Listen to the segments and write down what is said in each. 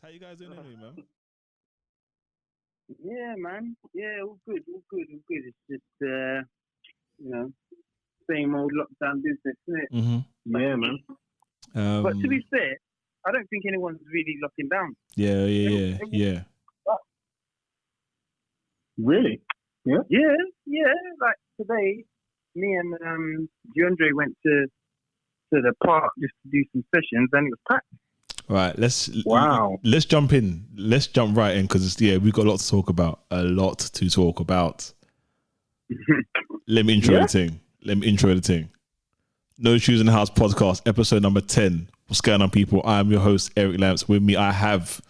How you guys doing anyway, man? Yeah, man. Yeah, all good, all good, all good. It's just, you know, same old lockdown business, isn't it? Yeah, man. But to be fair, I don't think anyone's really locking down. Yeah. Really? Yeah. Yeah. Like today, me and DeAndre went to the park just to do some sessions, and it was packed. Right, let's jump in. Let's jump right in because we've got a lot to talk about. Let me intro the thing. No Shoes in the House podcast, episode number 10. What's going on, people? I am your host, Eric Lamps. With me, I have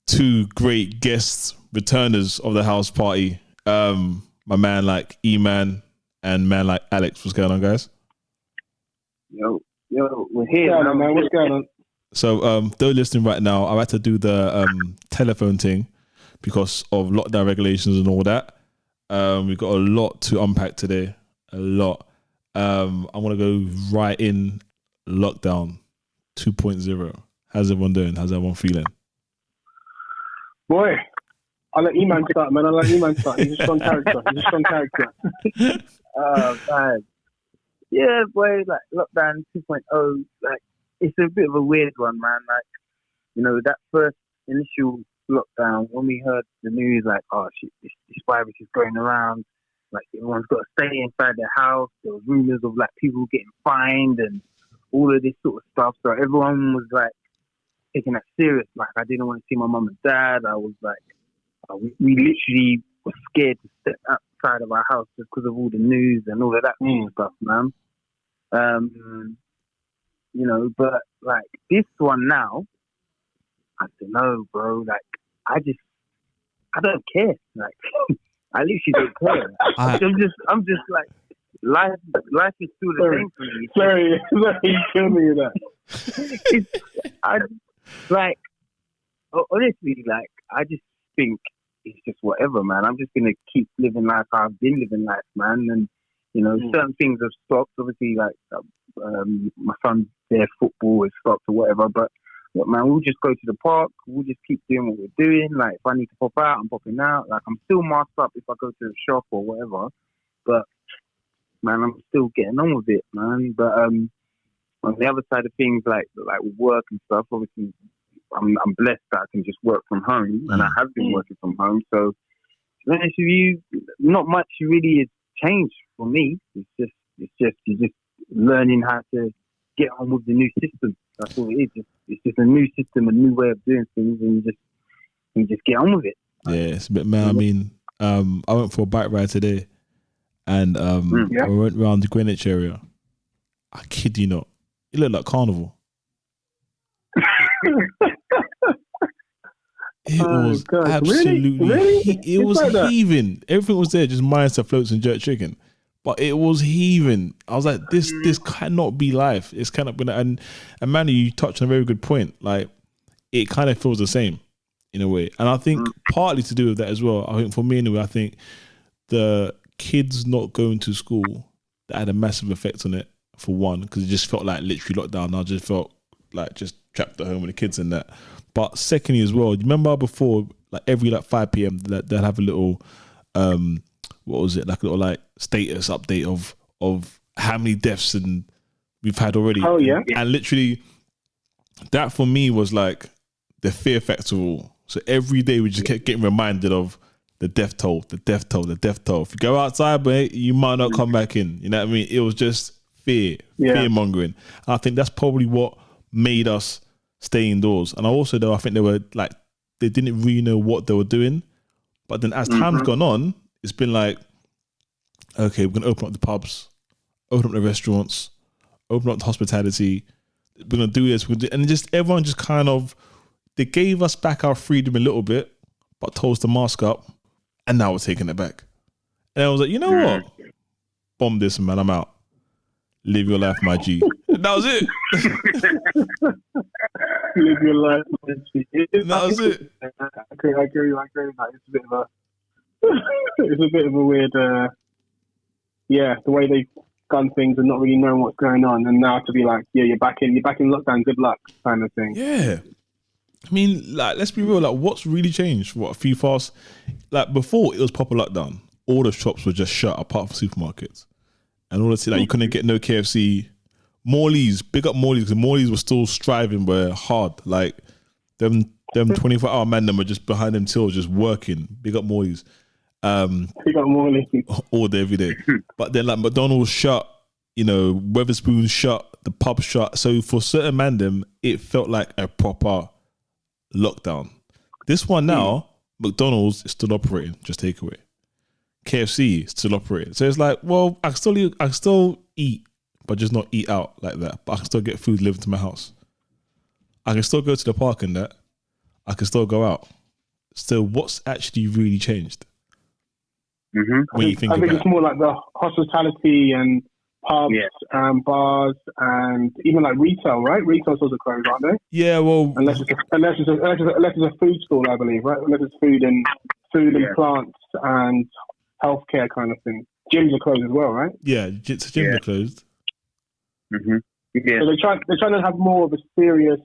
two great guests, returners of the house party. My man like E-Man and man like Alex. What's going on, guys? Yo, we're here, man. What's going on? So, those listening right now, I had to do the telephone thing because of lockdown regulations and all that. We've got a lot to unpack today. A lot. I want to go right in lockdown 2.0. How's everyone doing? How's everyone feeling? Boy, I'll let E-Man start, man. He's a strong character. Oh, man. Yeah, boy, like lockdown 2.0, like, it's a bit of a weird one, man. Like, you know, that first initial lockdown, when we heard the news, like, oh shit, this virus is going around, like everyone's got to stay inside their house. There was rumors of like people getting fined and all of this sort of stuff. So everyone was like taking that serious. Like, I didn't want to see my mum and dad. I was like, we literally were scared to step outside of our house just because of all the news and all of that sort of stuff, man. You know, but like this one now, I don't know, bro. Like, I don't care. Like, I literally don't care. I'm just like, life is still the same for me. Sorry, you kill me with that. Honestly, like, I just think it's just whatever, man. I'm just gonna keep living life how I've been living life, man. And you know, certain things have stopped. Obviously, like my son's their football has stopped or whatever. But look, man, we'll just go to the park. We'll just keep doing what we're doing. Like, if I need to pop out, I'm popping out. Like, I'm still masked up if I go to the shop or whatever. But man, I'm still getting on with it, man. But on the other side of things, like with work and stuff, obviously, I'm blessed that I can just work from home, and I have been working from home. So, to be honest with you, not much really has changed for me. It's just you're just learning how to get on with the new system. That's all it is. It's just a new system, a new way of doing things, and you just get on with it. Yeah, it's a bit mad. I mean, I went for a bike ride today, and I went around the Greenwich area. I kid you not, it looked like carnival. It was absolutely, really? It was like heaving. Everything was there, just minus the floats and jerk chicken. But it was heaving. I was like, this cannot be life. It's kind of, and Manny, you touched on a very good point. Like, it kind of feels the same in a way. And I think partly to do with that as well. I think for me anyway, I think the kids not going to school, that had a massive effect on it, for one, because it just felt like literally lockdown. I just felt like just trapped at home with the kids and that. But secondly as well, do you remember before, like every 5 p.m. they'll have a little what was it, like a little like status update of how many deaths and we've had already. Oh yeah. And literally that for me was like the fear factor of all. So every day we just kept getting reminded of the death toll. If you go outside, but you might not come back in. You know what I mean? It was just fear mongering. And I think that's probably what made us stay indoors. And also though, I think they didn't really know what they were doing. But then as time's gone on, it's been like, okay, we're going to open up the pubs, open up the restaurants, open up the hospitality. We're going to do this. And just everyone just kind of, they gave us back our freedom a little bit, but told us to mask up. And now we're taking it back. And I was like, you know what? Bomb this, man. I'm out. Live your life, my G. And that was it. Live your life, my G. That was it. I agree. It's a bit of a weird, the way they gun things and not really knowing what's going on, and now to be like, yeah, you're back in lockdown, good luck, kind of thing. Yeah. I mean, like, let's be real. Like, what's really changed? What, a few fast? Like, before it was proper lockdown, all the shops were just shut apart from supermarkets, and all the like, you couldn't get no KFC. Morley's, big up Morley's, because Morley's were still striving, but hard. Like, them 24-hour man, them were just behind them tills, just working. Big up Morley's. Big up Morley's. All day, every day. But then, like, McDonald's shut, you know, Weatherspoon shut, the pub shut. So for certain man, them, it felt like a proper lockdown. This one now, McDonald's is still operating, just takeaway. KFC is still operating. So it's like, well, I can still eat, but just not eat out like that. But I can still get food delivered to my house. I can still go to the park and that. I can still go out. Still, what's actually really changed? When you think I think it's more like the hospitality and pubs and bars and even like retail, right? Retail stores are closed, aren't they? Yeah, well, unless it's a food store, I believe, right? Unless it's food and plants and healthcare kind of thing. Gyms are closed as well, right? Yeah, gyms are closed. Yeah. So they're trying to have more of a serious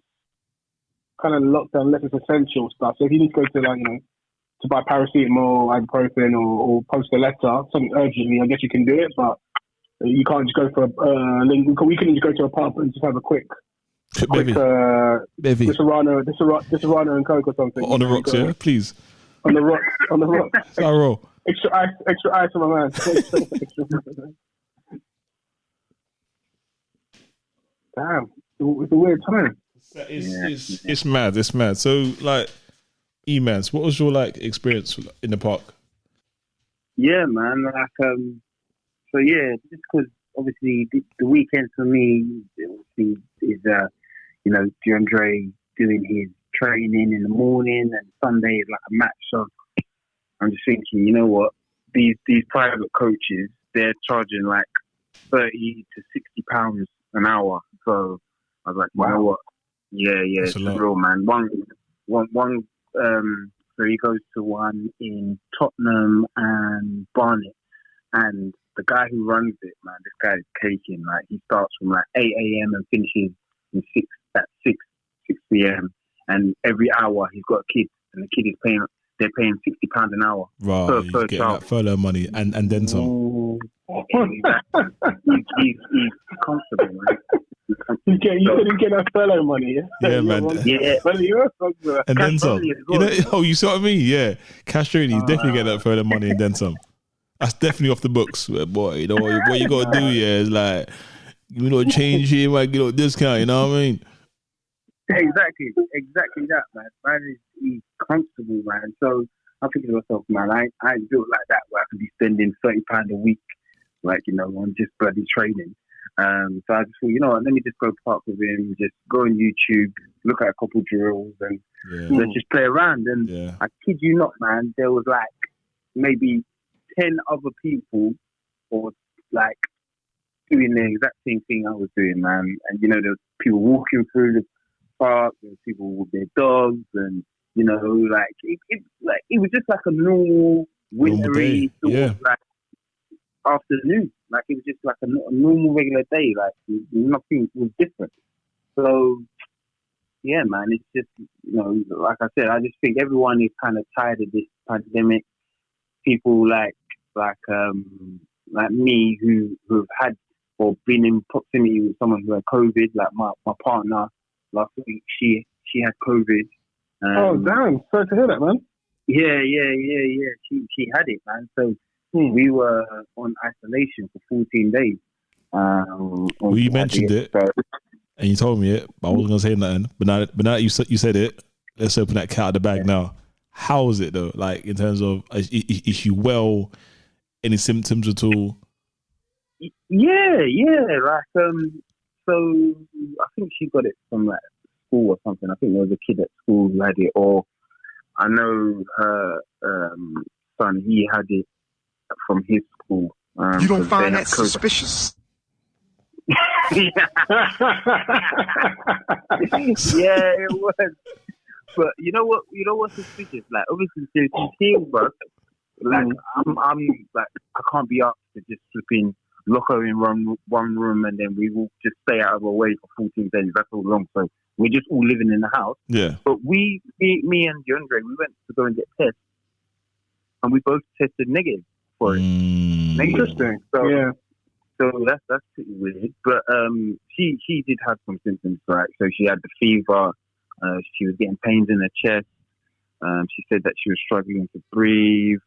kind of lockdown, unless it's essential stuff. So if you need to go to, like, you know, to buy paracetamol, ibuprofen, or post a letter, something urgently, I guess you can do it, but you can't just go for we couldn't just go to a pub and just have a quick this Serrano and Coke or something. On the rocks, yeah, please. On the rocks. Sorrow. Extra ice for my man. Damn, it's a weird time. It's mad. It's mad. So, like, E-Mans, what was your, like, experience in the park? Yeah, man. Like, so yeah, just because obviously the weekend for me obviously is you know, DeAndre doing his training in the morning, and Sunday is like a match. So I'm just thinking, you know what, these private coaches, they're charging like £30 to £60 an hour. So I was like, wow, you know what? Yeah, it's real, man. One. So he goes to one in Tottenham and Barnet, and the guy who runs it, man, this guy is caking. Like, he starts from like 8 a.m. and finishes at 6 p.m. And every hour he's got a kid, and the kid is they're paying £60 an hour per child. That furlough money and then some. He's comfortable, man. You couldn't get that furlough money, yeah? Yeah, man. Yeah. And then some. You know, you see what I mean? Yeah. Cash Rainey, he's definitely getting that furlough money and then some. That's definitely off the books. Boy, you know what you got to do, yeah, is like, you know, change here, might get a discount, you know what I mean? Exactly that, man. Man is comfortable, man. So I'm thinking to myself, man, I ain't built like that where I could be spending £30 a week, like, you know, on just bloody training. So I just thought, you know what, let me just go park with him, just go on YouTube, look at a couple drills, and let's just play around. And I kid you not, man, there was like maybe 10 other people, or like, doing the exact same thing I was doing, man. And, you know, there was people walking through the park, there was people with their dogs, and, you know, like, it was just like a normal wintry sort of like afternoon. Like, it was just like a normal regular day. Like, nothing was different. So, yeah, man, it's just, you know, like I said, I just think everyone is kind of tired of this pandemic. People like me who've had or been in proximity with someone who had COVID, like my partner last week, she had COVID. Oh, damn. Sorry to hear that, man. Yeah. She had it, man. So we were on isolation for 14 days. Well, you mentioned it, and you told me it, but I wasn't going to say nothing. But now that you said it, let's open that cat out of the bag now. How is it, though? Like, in terms of, is she well? Any symptoms at all? Yeah. Like, so I think she got it from like school or something. I think there was a kid at school who had it, or I know her son, he had it from his school. You don't find that suspicious? Yeah, it was. But you know what's suspicious? Like, obviously, she's here, but like, I'm like, I can't be asked to just flip in lock her in one room, and then we will just stay out of her way for 14 days. That's all long. So we're just all living in the house. Yeah. But me and DeAndre, we went to go and get tests, and we both tested negative for it. Interesting. So that's pretty weird. But she did have some symptoms, right? So she had the fever. She was getting pains in her chest. She said that she was struggling to breathe.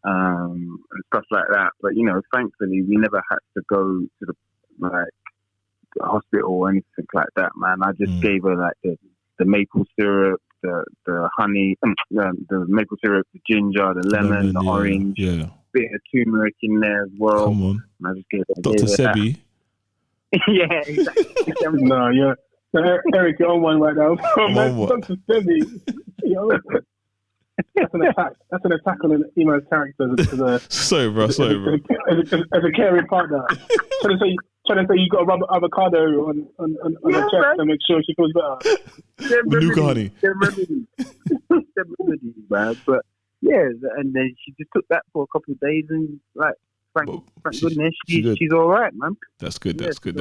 And stuff like that, but thankfully we never had to go to the hospital or anything like that, man. I just gave her like the maple syrup, the honey, the maple syrup, the ginger, the lemon, the orange, bit of turmeric in there as well. Come on, and I just gave her Dr. Sebi. Yeah, exactly. No, yeah. Eric, you're on one right now. Dr. Sebi. That's an attack on an email's character Sorry, bro. As a caring partner. trying to say you got to rub avocado on her chest to make sure she feels better. Manuka honey. They're remedies, man. But yeah, and then she just took that for a couple of days, and thank goodness she's all right, man. That's good. That's good.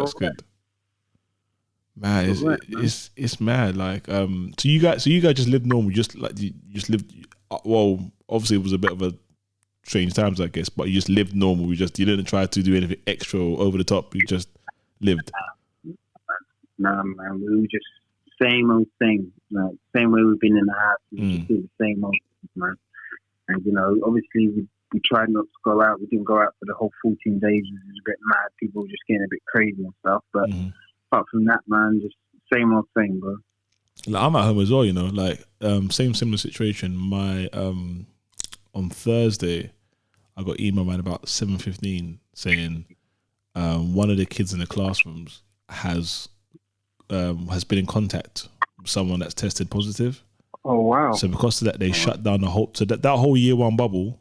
Man, it's mad. Like, so you guys just lived normal. You just lived. Well, obviously it was a bit of a strange times, I guess, but you just lived normal. You didn't try to do anything extra or over the top. You just lived. Nah, man, we were just same old thing. Like, same way we've been in the house. We just do the same old thing, man. And obviously we tried not to go out. We didn't go out for the whole 14 days. It was a bit mad. People were just getting a bit crazy and stuff. But apart from that, man, just same old thing, bro. Like, I'm at home as well, like similar situation. My on Thursday, I got email man about 7:15 saying one of the kids in the classrooms has been in contact with someone that's tested positive. Oh wow! So because of that, they shut down the whole. So that whole year one bubble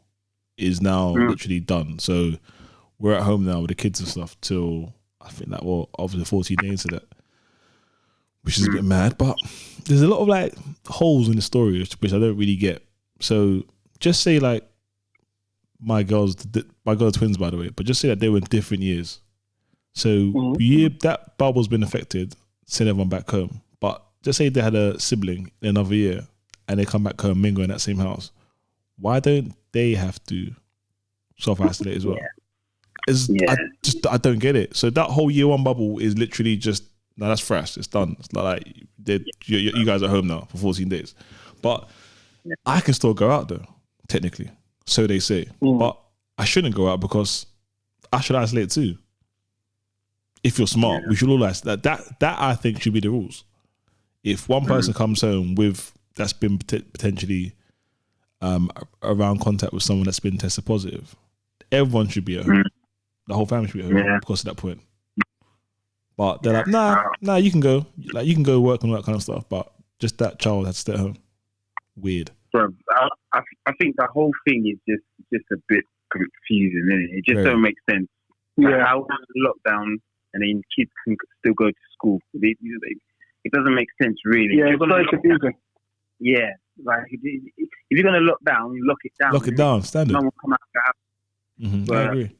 is now literally done. So we're at home now with the kids and stuff till I think over the 14 days of that. Which is a bit mad, but there's a lot of holes in the story which I don't really get. So just say my girls are twins, by the way, but just say that they were in different years. So that bubble's been affected, send everyone back home. But just say they had a sibling in another year and they come back home, mingle in that same house. Why don't they have to self-isolate as well? I don't get it. So that whole year one bubble is literally just, no, that's fresh. It's done. It's like you guys are home now for 14 days. But I can still go out though, technically. So they say. But I shouldn't go out because I should isolate too. If you're smart, we should all isolate. That I think should be the rules. If one person comes home that's been potentially around contact with someone that's been tested positive, everyone should be at home. The whole family should be at home because of that point. But they're like, nah, you can go. You can go work and all that kind of stuff. But just that child has to stay at home. Weird. Bro, I think the whole thing is just a bit confusing, isn't it? It just don't make sense. Yeah. How lockdown and then kids can still go to school. It doesn't make sense, really. Yeah, it's very confusing. Yeah, if you're gonna lock down, lock it down. Lock it down, standard. No one will come out of the house. But, I agree.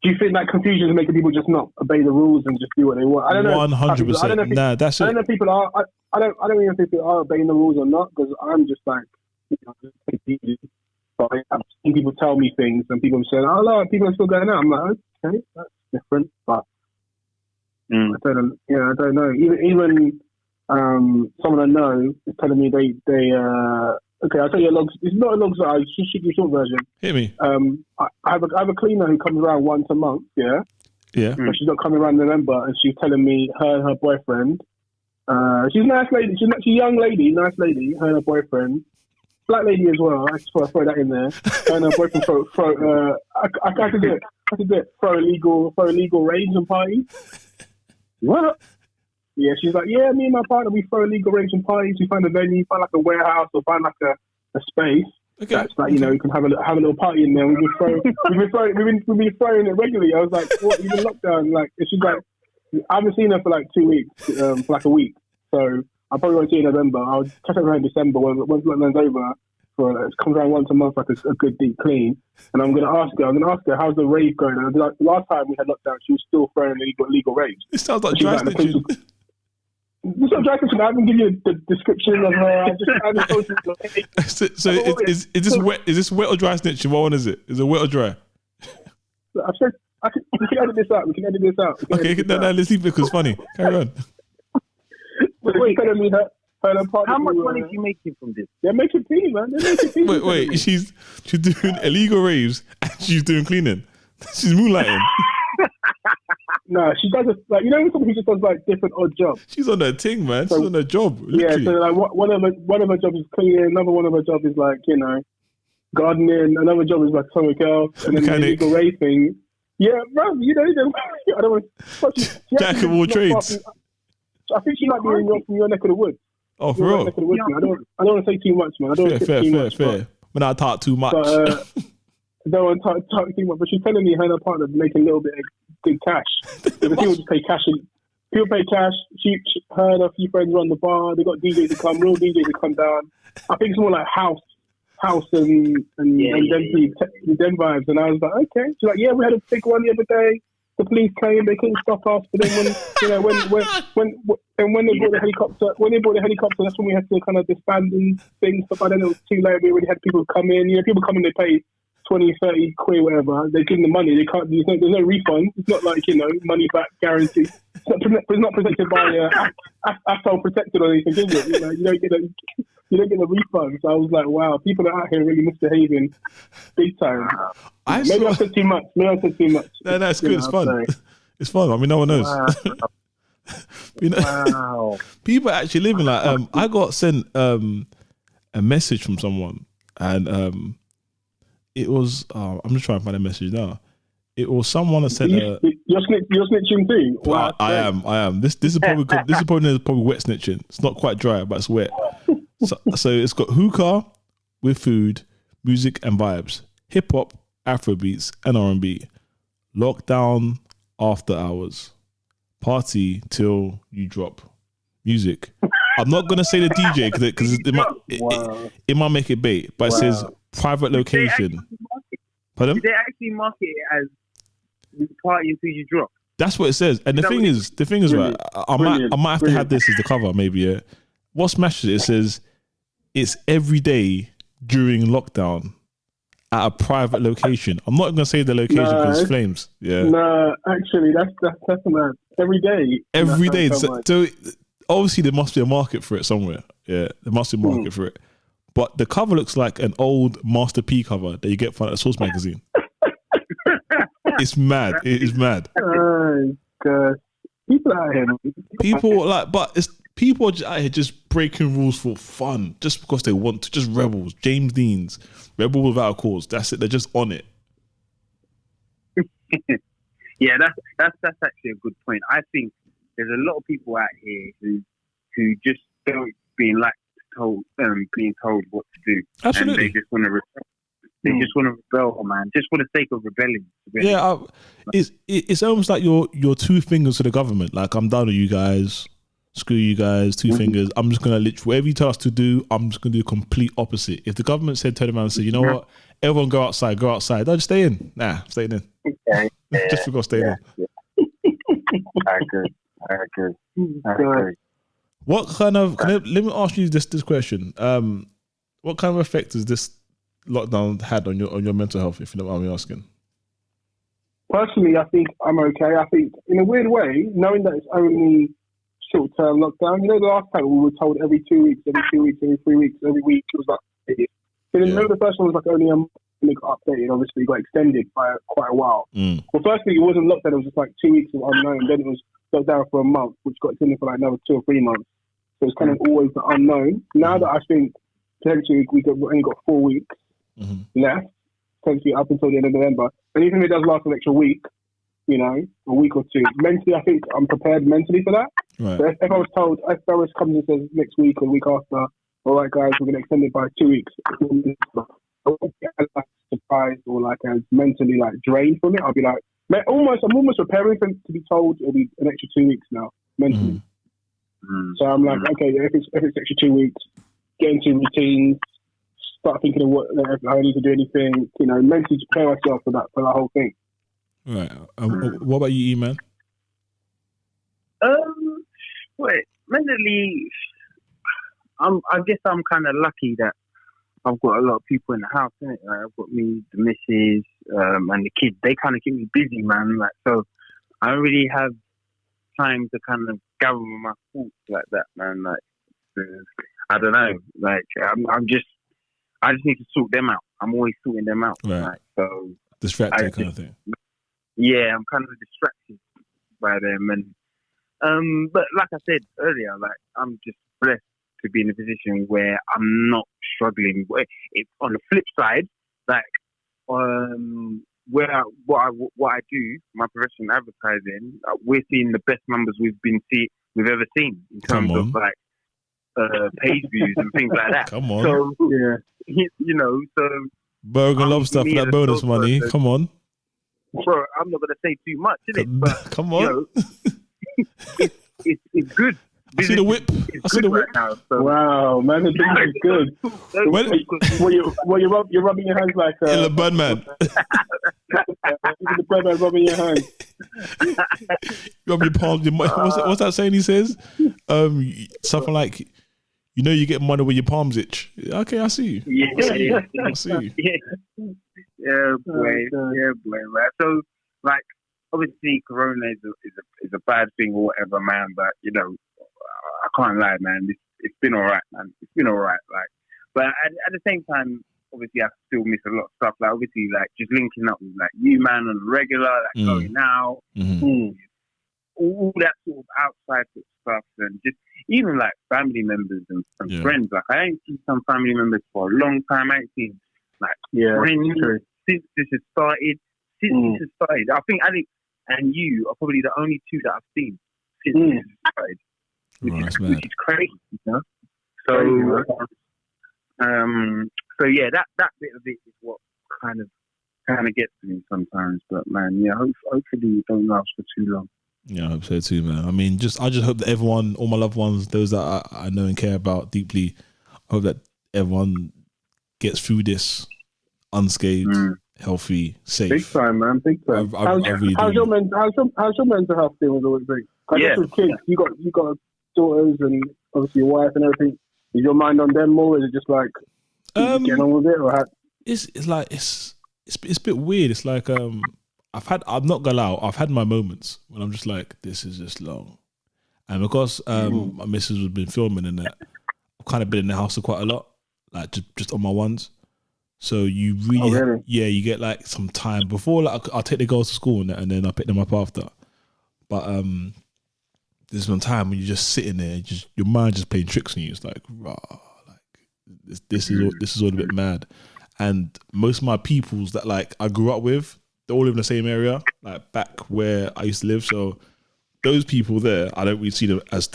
Do you think that confusion is making people just not obey the rules and just do what they want? I don't know. 100%. Nah, that's it. I don't know if people are. I don't even know if people are obeying the rules or not, because I'm just like, but I've seen people tell me things and people saying, "Oh no, people are still going out." I'm like, okay, that's different, but I don't know. Even someone I know is telling me they okay, I'll tell you a log. It's not a log. I should shoot you a short version. Hit me. I have a cleaner who comes around once a month. Yeah. Yeah. But she's not coming around in November, and she's telling me her and her boyfriend. She's a nice lady. She's a young lady, nice lady. Her and her boyfriend, black lady as well. I just want to throw that in there. Her and her boyfriend I could do it. Throw illegal raves and parties. What? Yeah, she's like, yeah, me and my partner, we throw illegal raves and parties. We find a venue, find like a warehouse, or find like a space. Okay. That's like, we can have a little party in there. We've been throwing it regularly. I was like, what? You've been locked down? Like, she's like, I haven't seen her for like 2 weeks, for like a week. So I probably won't see her in November. I'll catch up with her in December once lockdown's over. it comes around once a month, like a good deep clean. And I'm gonna ask her, how's the rave going? And like, last time we had lockdown, she was still throwing illegal raves. It sounds like dry snitching. It's not dry snitching. I haven't given you the description of her. So is this wet? Is this wet or dry snitching? What one is it? Is it wet or dry? I said we can edit this out. Okay, let's leave it because it's funny. Carry on. Wait, telling me her how much money is you making from this? They're making tea, man. Wait. She's doing illegal raves and she's doing cleaning. She's moonlighting. No, she does it like, you know, somebody who just does like different odd jobs. She's on her thing, man. She's on her job. Literally. Yeah, so like one of her jobs is cleaning, another one of her jobs is like, you know, gardening, another job is like something else, and then the illegal rave thing. Yeah, bro, you know, I don't want to. Jack of all trades. I think she might be from your neck of the woods. Oh, for real? I don't want to say too much, man. I don't want to say too much. Fair. When I talk too much. But, I don't want to talk too much, but she's telling me her and her partner making a little bit of good cash. So the people just pay cash. People pay cash. She her and a few friends run the bar. They got DJs to come, real DJs to come down. I think it's more like house and them vibes. And I was like, okay. She's like, yeah, we had a big one the other day. The police came, they couldn't stop us. But then when they brought the helicopter, that's when we had to kind of disband and things. But by then it was too late. We already had people come in. You know, people come in, they pay 20, 30 quid, whatever. They give them the money. They can't. There's no refund. It's not like, you know, money back guarantee. It's not protected by AFTL protected or anything, is it? You know, you don't get a refund. So I was like, wow, people are out here really misbehaving big time. Maybe I said too much. No, it's good. It's fun. It's fun. I mean, no one knows. Wow. You know, wow. People are actually living like. I got sent a message from someone, and it was. I'm just trying to find a message now. It was someone that sent You're snitching too. Wow, I am. This is probably wet snitching. It's not quite dry, but it's wet. So it's got hookah with food, music and vibes, hip hop, Afrobeats and R&B, lockdown after hours, party till you drop, music. I'm not gonna say the DJ because it might make it bait, but it says private location. Pardon? Did they actually market it as party until you drop? That's what it says. And the thing is, right? I might have to have this as the cover, maybe. Yeah. What smashes it? It says it's every day during lockdown at a private location. I'm not gonna say the location because it's flames. Yeah. No, actually, that's mad. Every day. Every day. So obviously there must be a market for it somewhere. Yeah, there must be a market for it. But the cover looks like an old Master P cover that you get from a Source magazine. It's mad. It is mad. Oh, God. People out here. People are just out here just breaking rules for fun, just because they want to. Just rebels. James Dean's rebel without a cause. That's it. They're just on it. Yeah, that's actually a good point. I think there's a lot of people out here who just don't being told what to do. Absolutely. And they just want to rebel. They just want to rebel, man. Just for the sake of rebelling. Yeah, it's almost like your two fingers to the government. Like, I'm done with you guys. Screw you guys. 2 fingers. I'm just gonna literally whatever you tell us to do. I'm just gonna do the complete opposite. If the government turn around and say, you know what, everyone go outside. I'll just stay in. Nah, I'm staying in. Yeah, just for staying in. I agree. What kind of? Let me ask you this question. What kind of effect has this lockdown had on your mental health? If you don't mind me asking. Personally, I think I'm okay. I think in a weird way, knowing that it's only short-term lockdown. You know, the last time we were told every 2 weeks, every 3 weeks, every week it was like. Remember the first one was like only a month and it got updated. Obviously, it got extended by quite a while. Well, firstly, it wasn't lockdown. It was just like 2 weeks of unknown. Then it was locked down for a month, which got extended for like another 2 or 3 months. So it's kind of always the unknown. Now that I think potentially we only got 4 weeks left, potentially up until the end of November. And even if it does last an extra week, you know, a week or two, mentally, I think I'm prepared mentally for that. Right. So if I was told, if Boris comes and says next week or the week after, all right, guys, we're going to extend it by 2 weeks, I won't get as surprised or like as mentally like drained from it. I'll be like, I'm almost preparing for to be told it'll be an extra 2 weeks now mentally. So I'm like, okay, if it's extra 2 weeks, get into routines, start thinking of how I need to do anything, mentally to prepare myself for that whole thing. Right. What about you, E-Man? Mentally, I guess I'm kind of lucky that I've got a lot of people in the house, innit? Like, I've got me, the missus, and the kids. They kind of keep me busy, man. Like, so I don't really have time to kind of gather my thoughts like that, man. Like, I don't know. Like, I just need to sort them out. I'm always sorting them out. Right. Like, so Distracted kind of thing. Yeah, I'm kind of distracted by them, and but like I said earlier, like I'm just blessed to be in a position where I'm not struggling. On the flip side, like what I do, my profession, advertising, we're seeing the best numbers we've ever seen in terms of like page views and things like that. Come on. So so Burger and lobster for that bonus money. Come on. Bro, I'm not gonna say too much, is it? But come on. It's good. I see the whip. I see the whip right now. So. Wow, man, the business is good. You're rubbing your hands like the Birdman. The Birdman rubbing your hands. Rub your palms. What's that saying? He says, something like, you get money when your palms itch. Okay, I see you. Yeah, I see you. Yeah, boy. Right. So, like, obviously, Corona is a bad thing or whatever, man. But I can't lie, man. It's been alright, man. It's been alright. Like, but at the same time, obviously, I still miss a lot of stuff. Like, obviously, like just linking up with like you, man, on the regular, like going out, all that sort of outside sort of stuff, and just even like family members and friends. Like, I ain't seen some family members for a long time. I ain't seen friends since this has started. I think Alex and you are probably the only two that I've seen since this has started. Which is crazy, So, so yeah, that bit of it is what kind of gets to me sometimes. But man, yeah, hopefully it don't last for too long. Yeah, I hope so too, man. I mean, I just hope that everyone, all my loved ones, those that I know and care about deeply, I hope that everyone gets through this unscathed, healthy, safe. Big time, man. Big time. How's your mental health doing with all this thing? I guess with kids, you got daughters and obviously your wife and everything. Is your mind on them more? Or is it just like getting on with it, or how? It's a bit weird. It's like I'm not gonna lie, I've had my moments when I'm just like, this is just long, and because my missus has been filming and that, I've kind of been in the house quite a lot, like just on my ones. So you really, you get like some time before, like I'll take the girls to school and that, and then I pick them up after. But there's one time when you're just sitting there, your mind just playing tricks on you. It's like, rah, like this is all a bit mad. And most of my peoples that like I grew up with, they all live in the same area, like back where I used to live. So those people there, I don't really see them as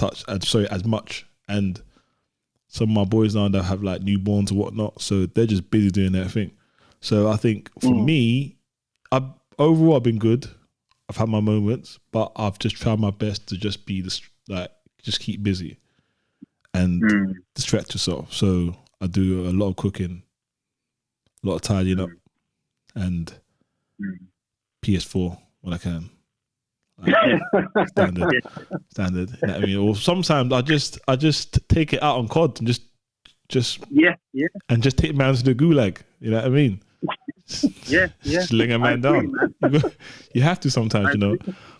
much. And some of my boys now that have like newborns or whatnot, so they're just busy doing their thing. So I think for me, overall I've been good. I've had my moments, but I've just tried my best to just be just keep busy and distract yourself. So I do a lot of cooking, a lot of tidying up, and PS4 when I can. Like, standard. You know what I mean? Or sometimes I just take it out on COD and just and just take man to the gulag. You know what I mean? Just ling a man down. You have to sometimes,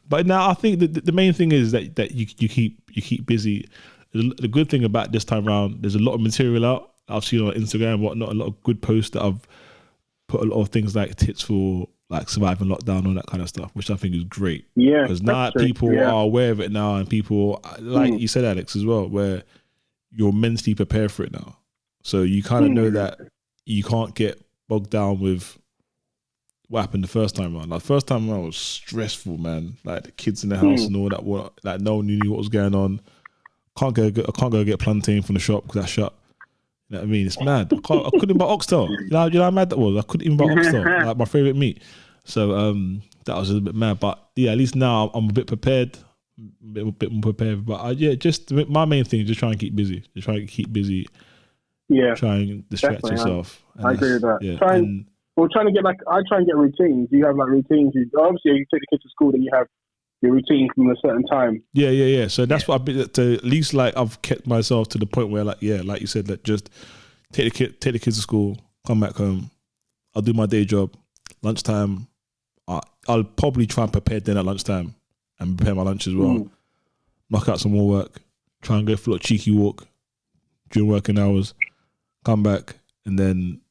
But now I think the main thing is that you keep busy. The good thing about this time around, there's a lot of material out. I've seen on Instagram and whatnot, a lot of good posts that I've put a lot of things like tips for like surviving lockdown, all that kind of stuff, which I think is great. Yeah, because now people are aware of it now, and people, like you said, Alex, as well, where you're mentally prepared for it now. So you kind of know that you can't get bogged down with what happened the first time around. Like first time around was stressful, man. Like the kids in the house and all that. Like no one knew what was going on. I can't go get plantain from the shop because that's shut. You know what I mean? It's mad. I couldn't even buy oxtail. You know how mad that was? I couldn't even buy oxtail, like my favourite meat. So that was a little bit mad. But yeah, at least now I'm a bit prepared, a bit more prepared. But just my main thing is just trying to keep busy. Just trying to keep busy Yeah, try and distract definitely, yourself. I agree with that. Yeah, Trying to get I try and get routines. You have like routines. Obviously, you take the kids to school, then you have your routine from a certain time. Yeah. So that's what I've been to. At least like I've kept myself to the point where like you said, like just take the kids to school, come back home. I'll do my day job. Lunchtime, I'll probably try and prepare dinner at lunchtime and prepare my lunch as well. Knock out some more work. Try and go for a cheeky walk during working hours. Come back and then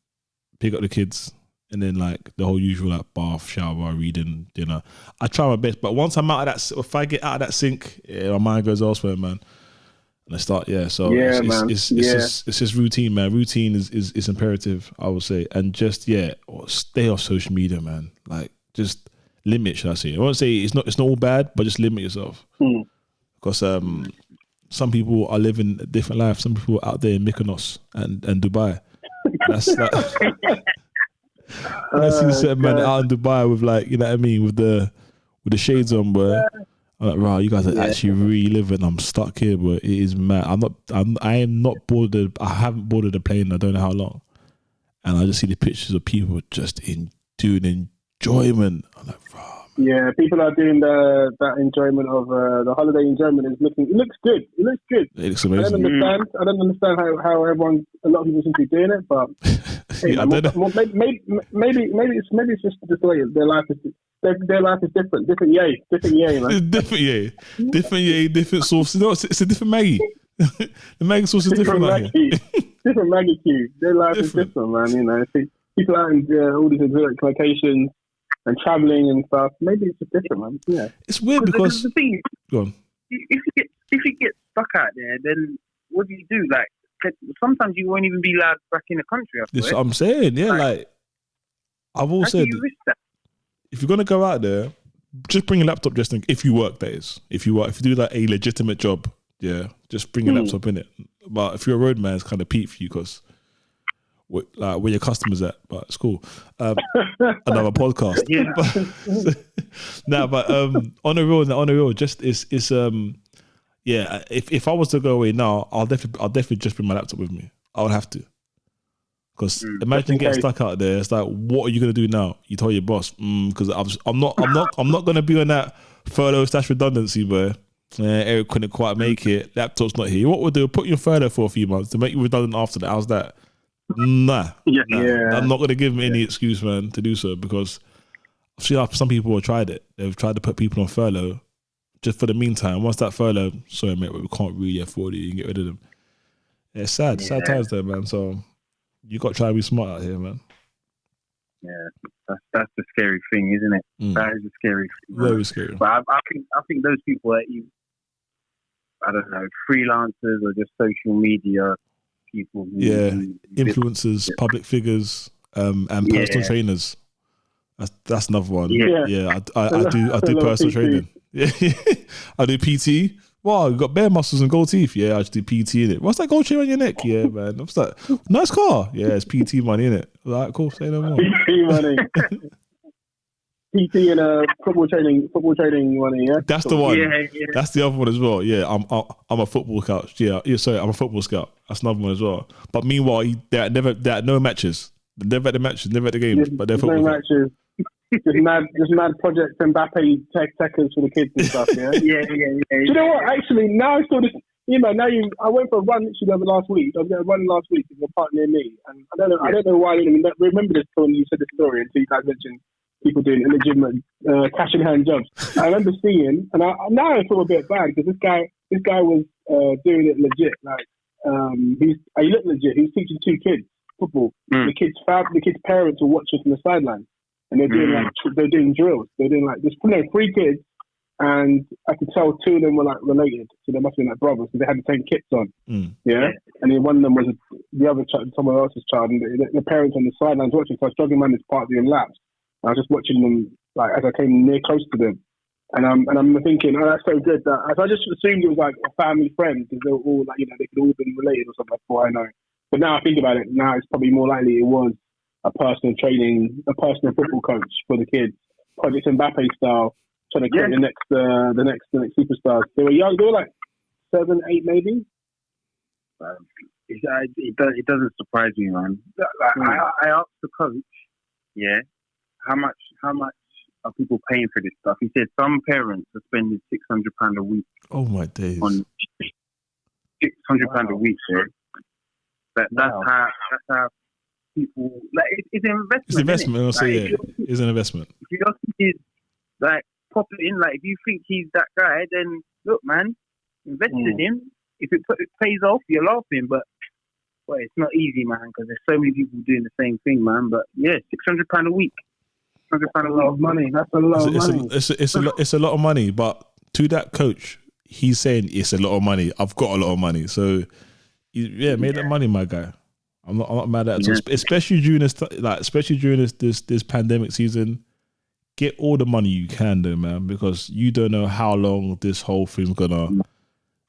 pick up the kids. And then like the whole usual like bath, shower, reading, dinner. I try my best, but once I'm out of that, if I get out of that sink, my mind goes elsewhere, man. And I start, So it's just routine, man. Routine is imperative, I would say, and just stay off social media, man. Like just limit, should I say? I won't say it's not all bad, but just limit yourself because some people are living a different life. Some people are out there in Mykonos and Dubai. That's like. I see certain man out in Dubai with like, you know what I mean, with the shades on, but I'm like, wow, you guys are actually really living. I'm stuck here, but it is mad. I am not boarded. I haven't boarded a plane. I don't know how long, and I just see the pictures of people just doing enjoyment. I'm like, wow. Yeah, people are doing that enjoyment of the holiday enjoyment. It looks good. It looks amazing. I don't understand how a lot of people seem to be doing it, but hey, I don't know. Maybe it's just the way their life is. Their life is different. Different yay, man. It's different sauce. You know, it's a different Maggie. The Maggie sauce is different. Different Maggie cube. Their life is different, man. You know, people out in all these exotic locations and traveling and stuff. Maybe it's just different, man. Yeah, it's weird because the thing is, go on. If you get stuck out there, then what do you do? Like sometimes you won't even be allowed back in the country. That's what I'm saying. Yeah, like I've always said, if you're gonna go out there, just bring a laptop. Just if you work, that is. If you do like a legitimate job, just bring a laptop in it. But if you're a roadman, it's kind of peak for you because. Where your customers at, but it's cool. Another podcast. On the real, just it's if I was to go away now, I'll definitely just bring my laptop with me. I would have to, because imagine getting stuck out there. It's like, what are you gonna do now? You tell your boss, because I'm not gonna be on that furlough / redundancy, but Eric couldn't quite make it. Laptop's not here. What we'll do? Put you in furlough for a few months to make you redundant after that. How's that? Nah. I'm not going to give him any excuse, man, to do so, because I've seen some people have tried it. They've tried to put people on furlough just for the meantime. Once that furlough, sorry, mate, we can't really afford it. You can get rid of them. Yeah, it's sad. Sad times there, man. So you got to try and be smart out here, man. Yeah, that's the scary thing, isn't it? That is a scary thing. Very scary. But I think those people are, I don't know, freelancers or just social media people. Influencers, public figures, and personal trainers. That's another one. I do personal training. Yeah, I do PT. Wow, you got bare muscles and gold teeth. Yeah, I just do PT in it. What's that gold chain on your neck? Yeah, man. What's that? Nice car. Yeah, it's PT money in it. All right, cool. Say no more. PT money. PT and football training money. Yeah, that's the one. That's the other one as well. Yeah, I'm a football scout. Yeah, sorry, I'm a football scout. That's another one as well. But meanwhile, there are no matches. They're never at the matches, never at the games. But they're football. No matches. Just mad projects and Mbappe techers for the kids and stuff. Yeah. Do you know what? Actually, now I saw this. I went for a run literally last week. I was going to run last week with a partner near me, and I don't know why I didn't remember this when you said the story until you guys mentioned people doing illegitimate cash in hand jobs. I remember seeing, and now I feel a bit bad because this guy was doing it legit. Like he looked legit. He was teaching 2 kids football. The kids' parents were watching from the sideline, and they're doing drills. They're doing like there's 3 kids, and I could tell 2 of them were like related, so they must have been like brothers. So they had the same kits on. And then one of them was the other child, someone else's child, and the parents on the sidelines watching. So I was jogging around this part doing laps. I was just watching them like as I came near close to them, and I'm thinking, oh, that's so good. So I just assumed it was like a family friend because they were all like, they could all been related or something. That's what I know. But now I think about it, now it's probably more likely it was a personal football coach for the kids, Project Mbappe style, trying to create the next superstars. They were young. They were like 7, 8 maybe. It doesn't surprise me, man. I asked the coach, yeah, how much are people paying for this stuff? He said some parents are spending £600 a week. Oh my days! On £600 a week, yeah. That's how people like. It's an investment. It's an investment. I'll say like, it's an investment. If you don't think he's like pop it in, like if you think he's that guy, then look, man, invest in him. If it pays off, you're laughing, but it's not easy, man, because there's so many people doing the same thing, man. But yeah, £600 a week. That's a lot of money. That's a lot of money. It's a lot of money, but to that coach, he's saying it's a lot of money. I've got a lot of money, so made that money, my guy. I'm not mad at it. Yeah. Especially during this pandemic season, get all the money you can, though, man, because you don't know how long this whole thing's gonna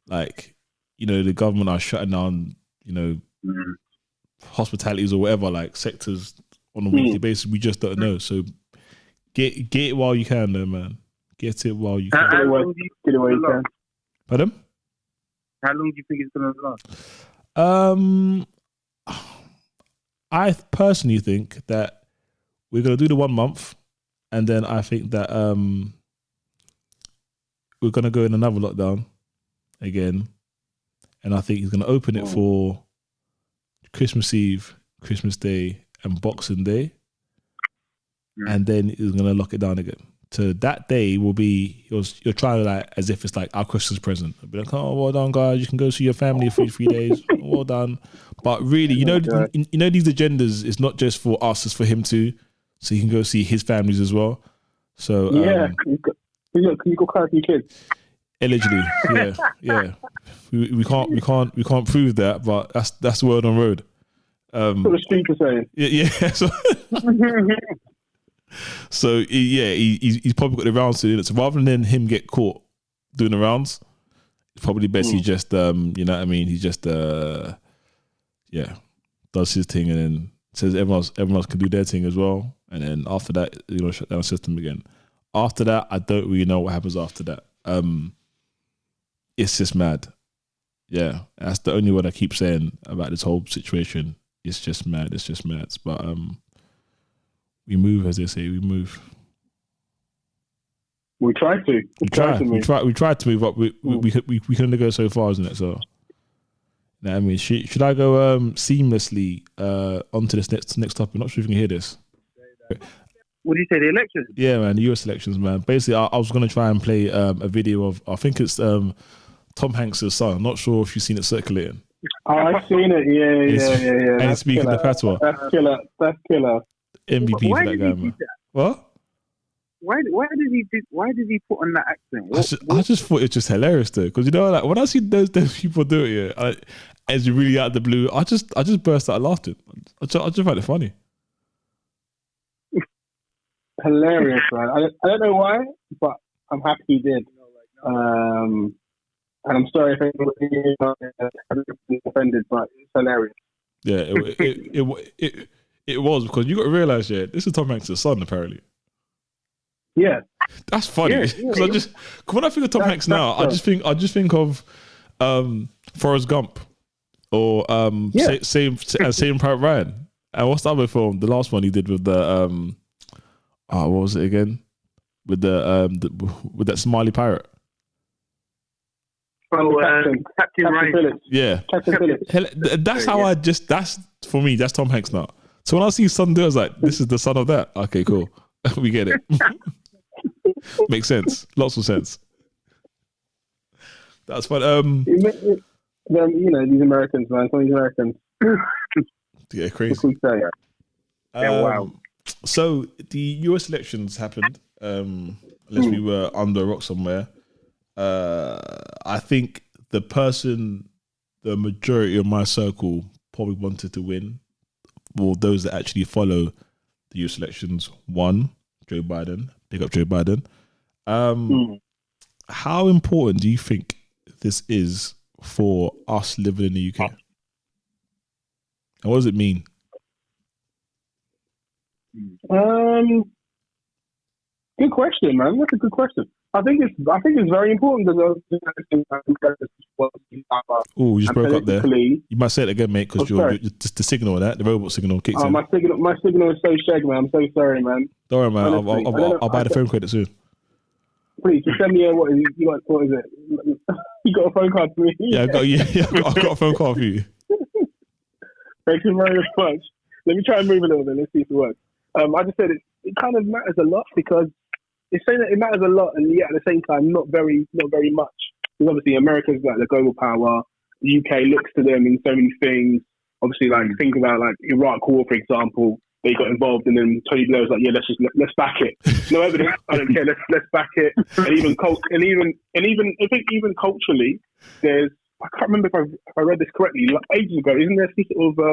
like. You know, the government are shutting down, you know, hospitalities or whatever, like sectors on a weekly basis. We just don't know. So get it while you can, though, man. Get it while you can. How long do you get it while you can. Pardon? How long do you think it's going to last? I personally think that we're going to do the 1 month, and then I think that we're going to go in another lockdown again. And I think he's going to open it for Christmas Eve, Christmas Day, and Boxing Day. And then he's going to lock it down again. So that day will be, you're trying to like, as if it's like our Christmas present. It'll be like, oh, well done, guys. You can go see your family for 3 days. Well done. But really, you know these agendas, it's not just for us, it's for him too. So he can go see his families as well. So can you go car your kids? Allegedly, yeah. We can't prove that, but that's the word on road. What the street is saying. Yeah. So he's probably got the rounds to do it. So rather than him get caught doing the rounds, it's probably best he just you know what I mean. He just does his thing and then says everyone else can do their thing as well. And then after that, shut down the system again. After that, I don't really know what happens after that. It's just mad. Yeah, that's the only word I keep saying about this whole situation. It's just mad. It's just mad. But we move, as they say. We move. We try to. We try to move up. We can only go so far, isn't it? So, you know what I mean, should I go seamlessly onto this next topic? I'm not sure if you can hear this. What do you say? The elections? Yeah, man, the US elections, man. Basically, I was going to try and play a video of, I think it's Tom Hanks' son. I'm not sure if you've seen it circulating. Oh, I've seen it. Yeah. And he's speaking the patois. That's killer. MVP for that guy, man. What? Why did he put on that accent? I just thought it's just hilarious though, because like when I see those people do it, as you really out of the blue, I just burst out laughing. I just find it funny. Hilarious, man. I don't know why, but I'm happy he did. And I'm sorry if anybody is offended, but it's hilarious. Yeah, it was, because you got to realize, this is Tom Hanks' son, apparently. Yeah, that's funny. Because when I think of Tom Hanks now, I just think of Forrest Gump or Saving Private Ryan. And what's the other film? The last one he did with the what was it again? With with that Somali pirate. Captain Ryan. Phillips. Yeah, Captain Phillips. That's how that's for me. That's Tom Hanks now. So when I see his son do it, I was like, this is the son of that. Okay, cool. We get it. Makes sense. Lots of sense. That's fun. These Americans, man. Some of these Americans. Yeah, crazy. Wow. So the US elections happened. Unless we were under a rock somewhere. I think the majority of my circle probably wanted to win, or those that actually follow the US elections, won. Joe Biden. Big up Joe Biden. How important do you think this is for us living in the UK? And what does it mean? Good question, man. That's a good question. I think it's very important because Oh, you just broke up there. politically, You might say it again, mate, because you're just the signal of that, the robot signal kicks in. my signal is so shag, man. I'm so sorry, man. Don't worry, man. Honestly, I'll buy the phone credit soon. Please, just send me what is it? You got a phone card for me? Yeah, I've got a phone call for you. Thank you very much. Let me try and move a little bit. Let's see if it works. I just said it kind of matters a lot because it's saying that it matters a lot, and yet at the same time, not very much. Because obviously, America's like the global power. The UK looks to them in so many things. Obviously, like think about like Iraq War, for example. They got involved, and then Tony Blair was like, "Yeah, let's back it. No evidence. I don't care. Let's back it." And even I think even culturally, there's I can't remember if I read this correctly. Like, ages ago, isn't there some sort of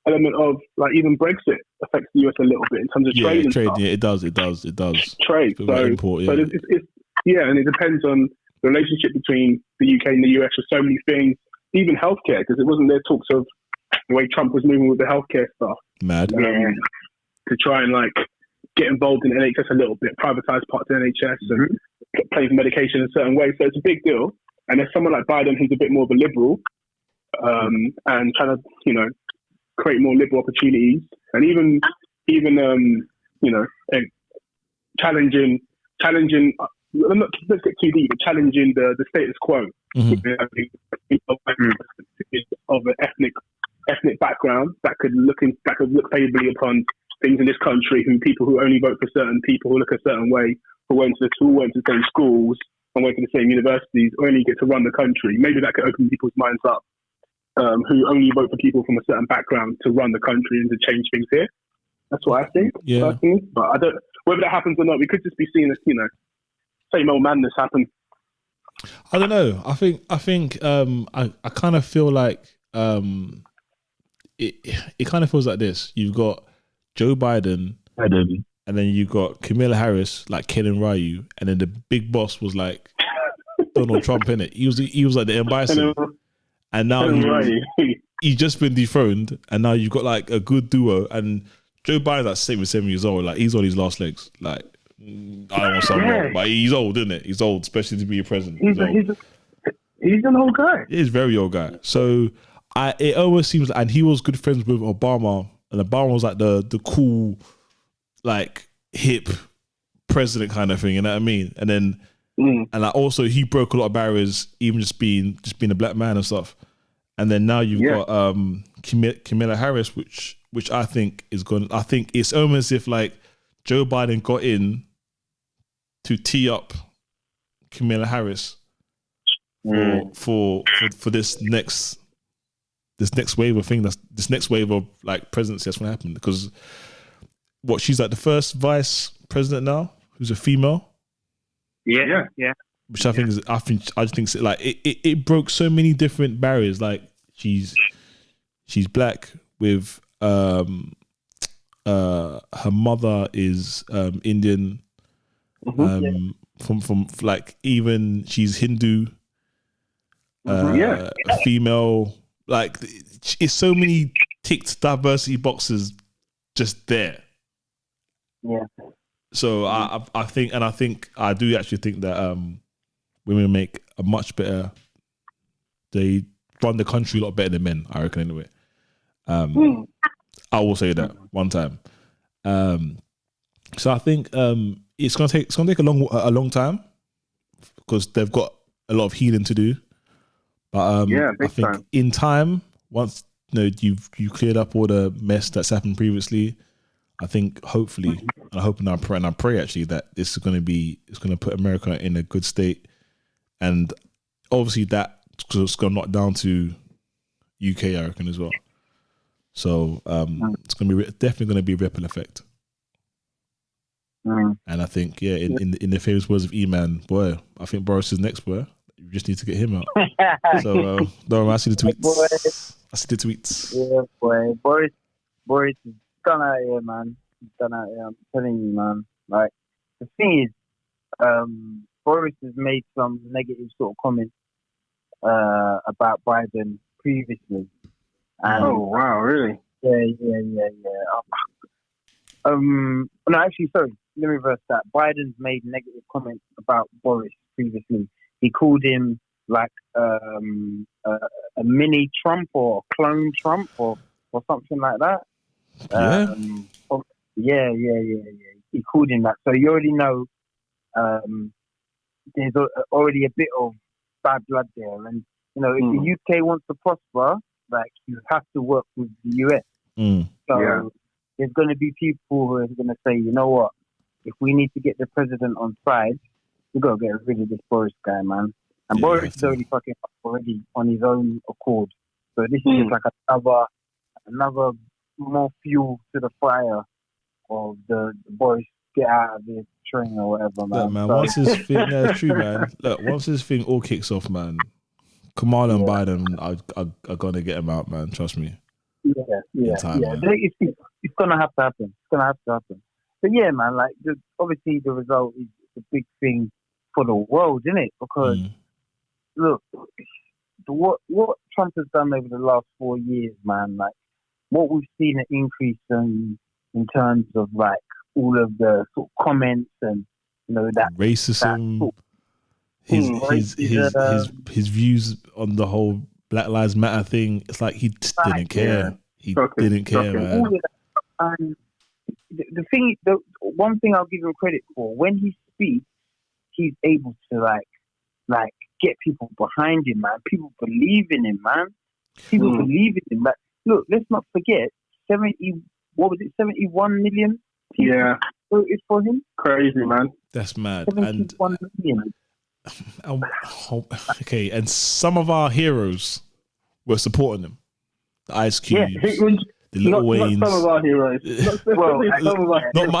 element of like even Brexit affects the US a little bit in terms of trade and stuff? Yeah, it does. Trade. So it's and it depends on the relationship between the UK and the US for so many things, even healthcare, because it wasn't there talks of the way Trump was moving with the healthcare stuff. Mad. To try and like get involved in NHS a little bit, privatise parts of NHS and play for medication in a certain way. So it's a big deal. And there's someone like Biden who's a bit more of a liberal and trying to, create more liberal opportunities, and even challenging. Let's get too deep, but challenging the status quo of an ethnic background that could look favourably upon things in this country. People who only vote for certain people, who look a certain way, who went to the same schools and went to the same universities, only get to run the country. Maybe that could open people's minds up. Who only vote for people from a certain background to run the country and to change things here. That's what I think. Yeah. Personally. But I don't. Whether that happens or not, we could just be seeing this, same old madness happen. I don't know. I think I kind of feel like it kind of feels like this. You've got Joe Biden, and then you got Kamala Harris, like Ken and Ryu, and then the big boss was like Donald Trump, innit? He was like the M. Bison. And now he's just been dethroned, and now you've got like a good duo. And Joe Biden's like 77 years old, like he's on his last legs. Like I don't want to sound wrong, but he's old, isn't it? He's old, especially to be a president. He's an old guy. He's a very old guy. So it always seems, and he was good friends with Obama, and Obama was like the cool, like hip president kind of thing. You know what I mean? And then. And like also he broke a lot of barriers, even just being a black man and stuff. And then now you've got Kamala Harris, which I think is going. I think it's almost as if like Joe Biden got in to tee up Kamala Harris for this next wave of thing. This next wave of like presidency that's going to happen, because she's like the first vice president now who's a female. Yeah. Which I just think like it broke so many different barriers. Like she's black with her mother is Indian, from like even she's Hindu, a female. Like it's so many ticked diversity boxes just there. Yeah. So I do actually think that women make a much better. They run the country a lot better than men, I reckon. Anyway, I will say that one time. So I think it's gonna take a long time because they've got a lot of healing to do. But I think in time, once you've cleared up all the mess that's happened previously, I think hopefully, and I hope and I pray actually that it's going to put America in a good state, and obviously that's going to knock down to UK, I reckon, as well. So it's going to be definitely going to be a ripple effect. And I think in the famous words of E-Man, boy, I think Boris is next, boy. You just need to get him out. So don't worry, I see the tweets. Yeah, boy, Boris is done out here, man. He's done out here. I'm telling you, man. Like, the thing is, Boris has made some negative sort of comments about Biden previously. And, oh wow, really? Yeah. No, actually, sorry. let me reverse that. Biden's made negative comments about Boris previously. He called him like a mini Trump or a clone Trump or something like that. Yeah. Yeah. He called him that. So you already know there's already a bit of bad blood there. And, you know, if the UK wants to prosper, like, you have to work with the US. So there's going to be people who are going to say, you know what, if we need to get the president on side, we've got to get rid of this Boris guy, man. And Boris is already fucking up already on his own accord. So this is just like another more fuel to the fire of the Boris get out of this train or whatever, man. Look, man, so, once this thing, it's true, man. Look, once this thing all kicks off, man, Kamala and Biden are gonna get him out, man. Trust me. It's gonna have to happen. It's gonna have to happen. But yeah, man, like obviously the result is a big thing for the world, isn't it? Because look, what Trump has done over the last 4 years, man, like what we've seen an increase in terms of like all of the sort of comments and, you know, that racism, that his views on the whole Black Lives Matter thing. It's like he just didn't care. He didn't care, man. And the one thing I'll give him credit for, when he speaks, he's able to like get people behind him, man. People believe in him, man. People believe in him. Like, look, let's not forget 71 million people voted for him. Crazy, man. That's mad. 71 million. Okay, and some of our heroes were supporting him. The Ice Cubes, the Lil Waynes. Not some of our heroes. Not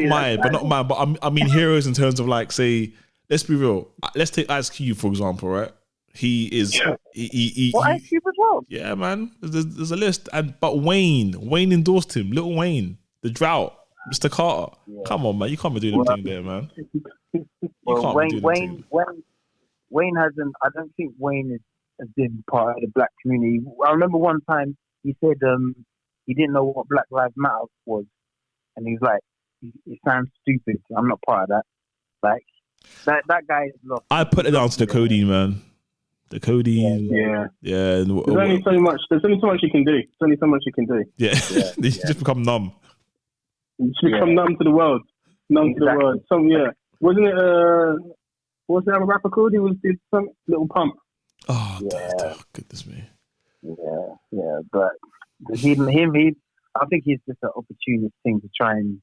mine. But I mean heroes in terms of, like, say, let's be real. Let's take Ice Cube for example, right? He is. Ice Cube as well. Yeah, man. There's a list, but Wayne endorsed him. Lil Wayne, The Drought, Mr. Carter. Yeah. Come on, man. You can't be doing anything there, man. Wayne hasn't. I don't think Wayne has been part of the black community. I remember one time he said he didn't know what Black Lives Matter was, and he was like, "It sounds stupid. I'm not part of that." Like that guy is lost. I put it down to the codeine, man. The codeine. Yeah. There's only so much you can do. Yeah. You just become numb. You just become numb to the world. To the world. Wasn't it? What's that rapper called? He did some Little Pump. Oh, goodness me. Yeah. But him. I think he's just an opportunist thing to try and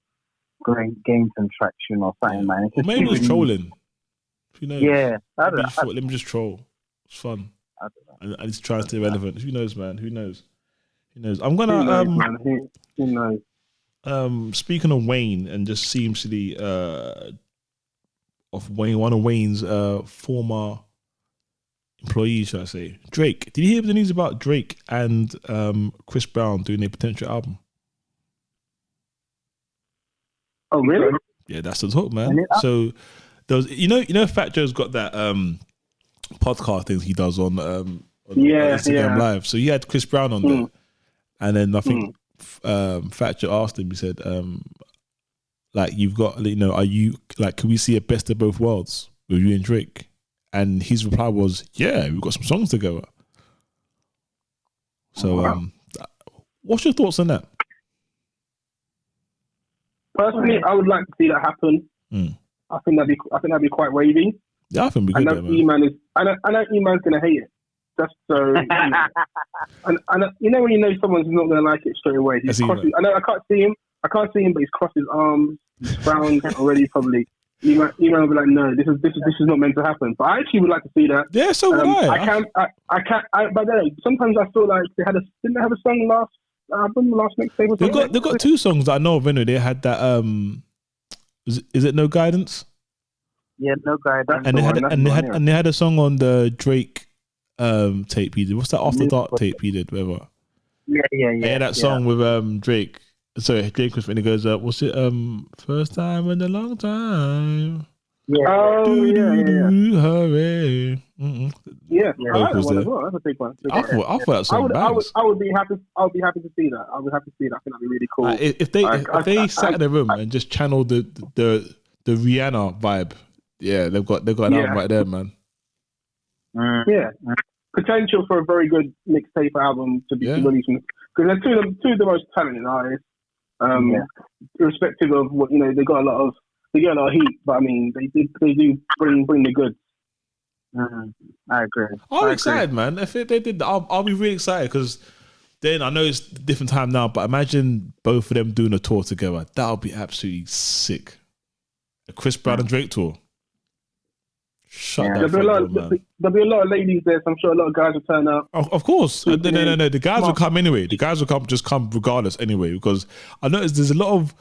gain some traction or something, man. Or maybe he's trolling. Who knows? Yeah. Let me just troll. It's fun. I don't know. I just try to stay relevant. Who knows, man? Who knows? I'm gonna Who knows? Speaking of Wayne, and just seamlessly of Wayne, one of Wayne's former employees, should I say, Drake. Did you hear the news about Drake and Chris Brown doing a potential album? Oh, really? Yeah, that's the talk, man. So there was, Fat Joe's got that podcast things he does on Instagram Live. So he had Chris Brown on there, and then I think Fat Joe asked him. He said, "Like, you've got, are you like? Can we see a best of both worlds with you and Drake?" And his reply was, "Yeah, we've got some songs together." So, what's your thoughts on that? Personally, I would like to see that happen. I think that'd be quite wavy. Yeah, I think we could. I know E-Man's gonna hate it. Just so, and when you know someone's not gonna like it straight away. I can't see him, but he's crossed his arms, he's frowned already. Probably E-Man will be like, "No, this is not meant to happen." But I actually would like to see that. Yeah, so would I. I can't. But then sometimes I feel like didn't they have a song last album, last mixtape? They've got two songs that I know of. Anyway, they had that. Is it No Guidance? Yeah, No Guidance. And they had a song on the Drake tape he did. What's that After Dark tape he did? Whatever. Yeah. They had that song with Drake. Sorry, Drake was when he goes, what's it? First time in a long time. Oh, yeah. Hurry. Mm-mm. Yeah, I like that Vocals one there. as well. That's a big one. I thought that song bangs. I would be happy. I would be happy to see that. I would be happy to see that. I think that'd be really cool. Like, if they sat in a room and just channeled the Rihanna vibe, yeah, they've got an album right there, man. Yeah, potential for a very good mixtape album to be released, because they're two of the most talented artists. Irrespective of what they get a lot of heat, but I mean they do bring the goods. I agree. I'm excited, man. If they did, I'll be really excited, because then I know it's a different time now, but imagine both of them doing a tour together. That would be absolutely sick. A Chris Brown and Drake tour. There'll be a lot of ladies there, so I'm sure a lot of guys will turn up. Of course. No. The guys will come anyway. The guys will come regardless anyway, because I noticed there's a lot of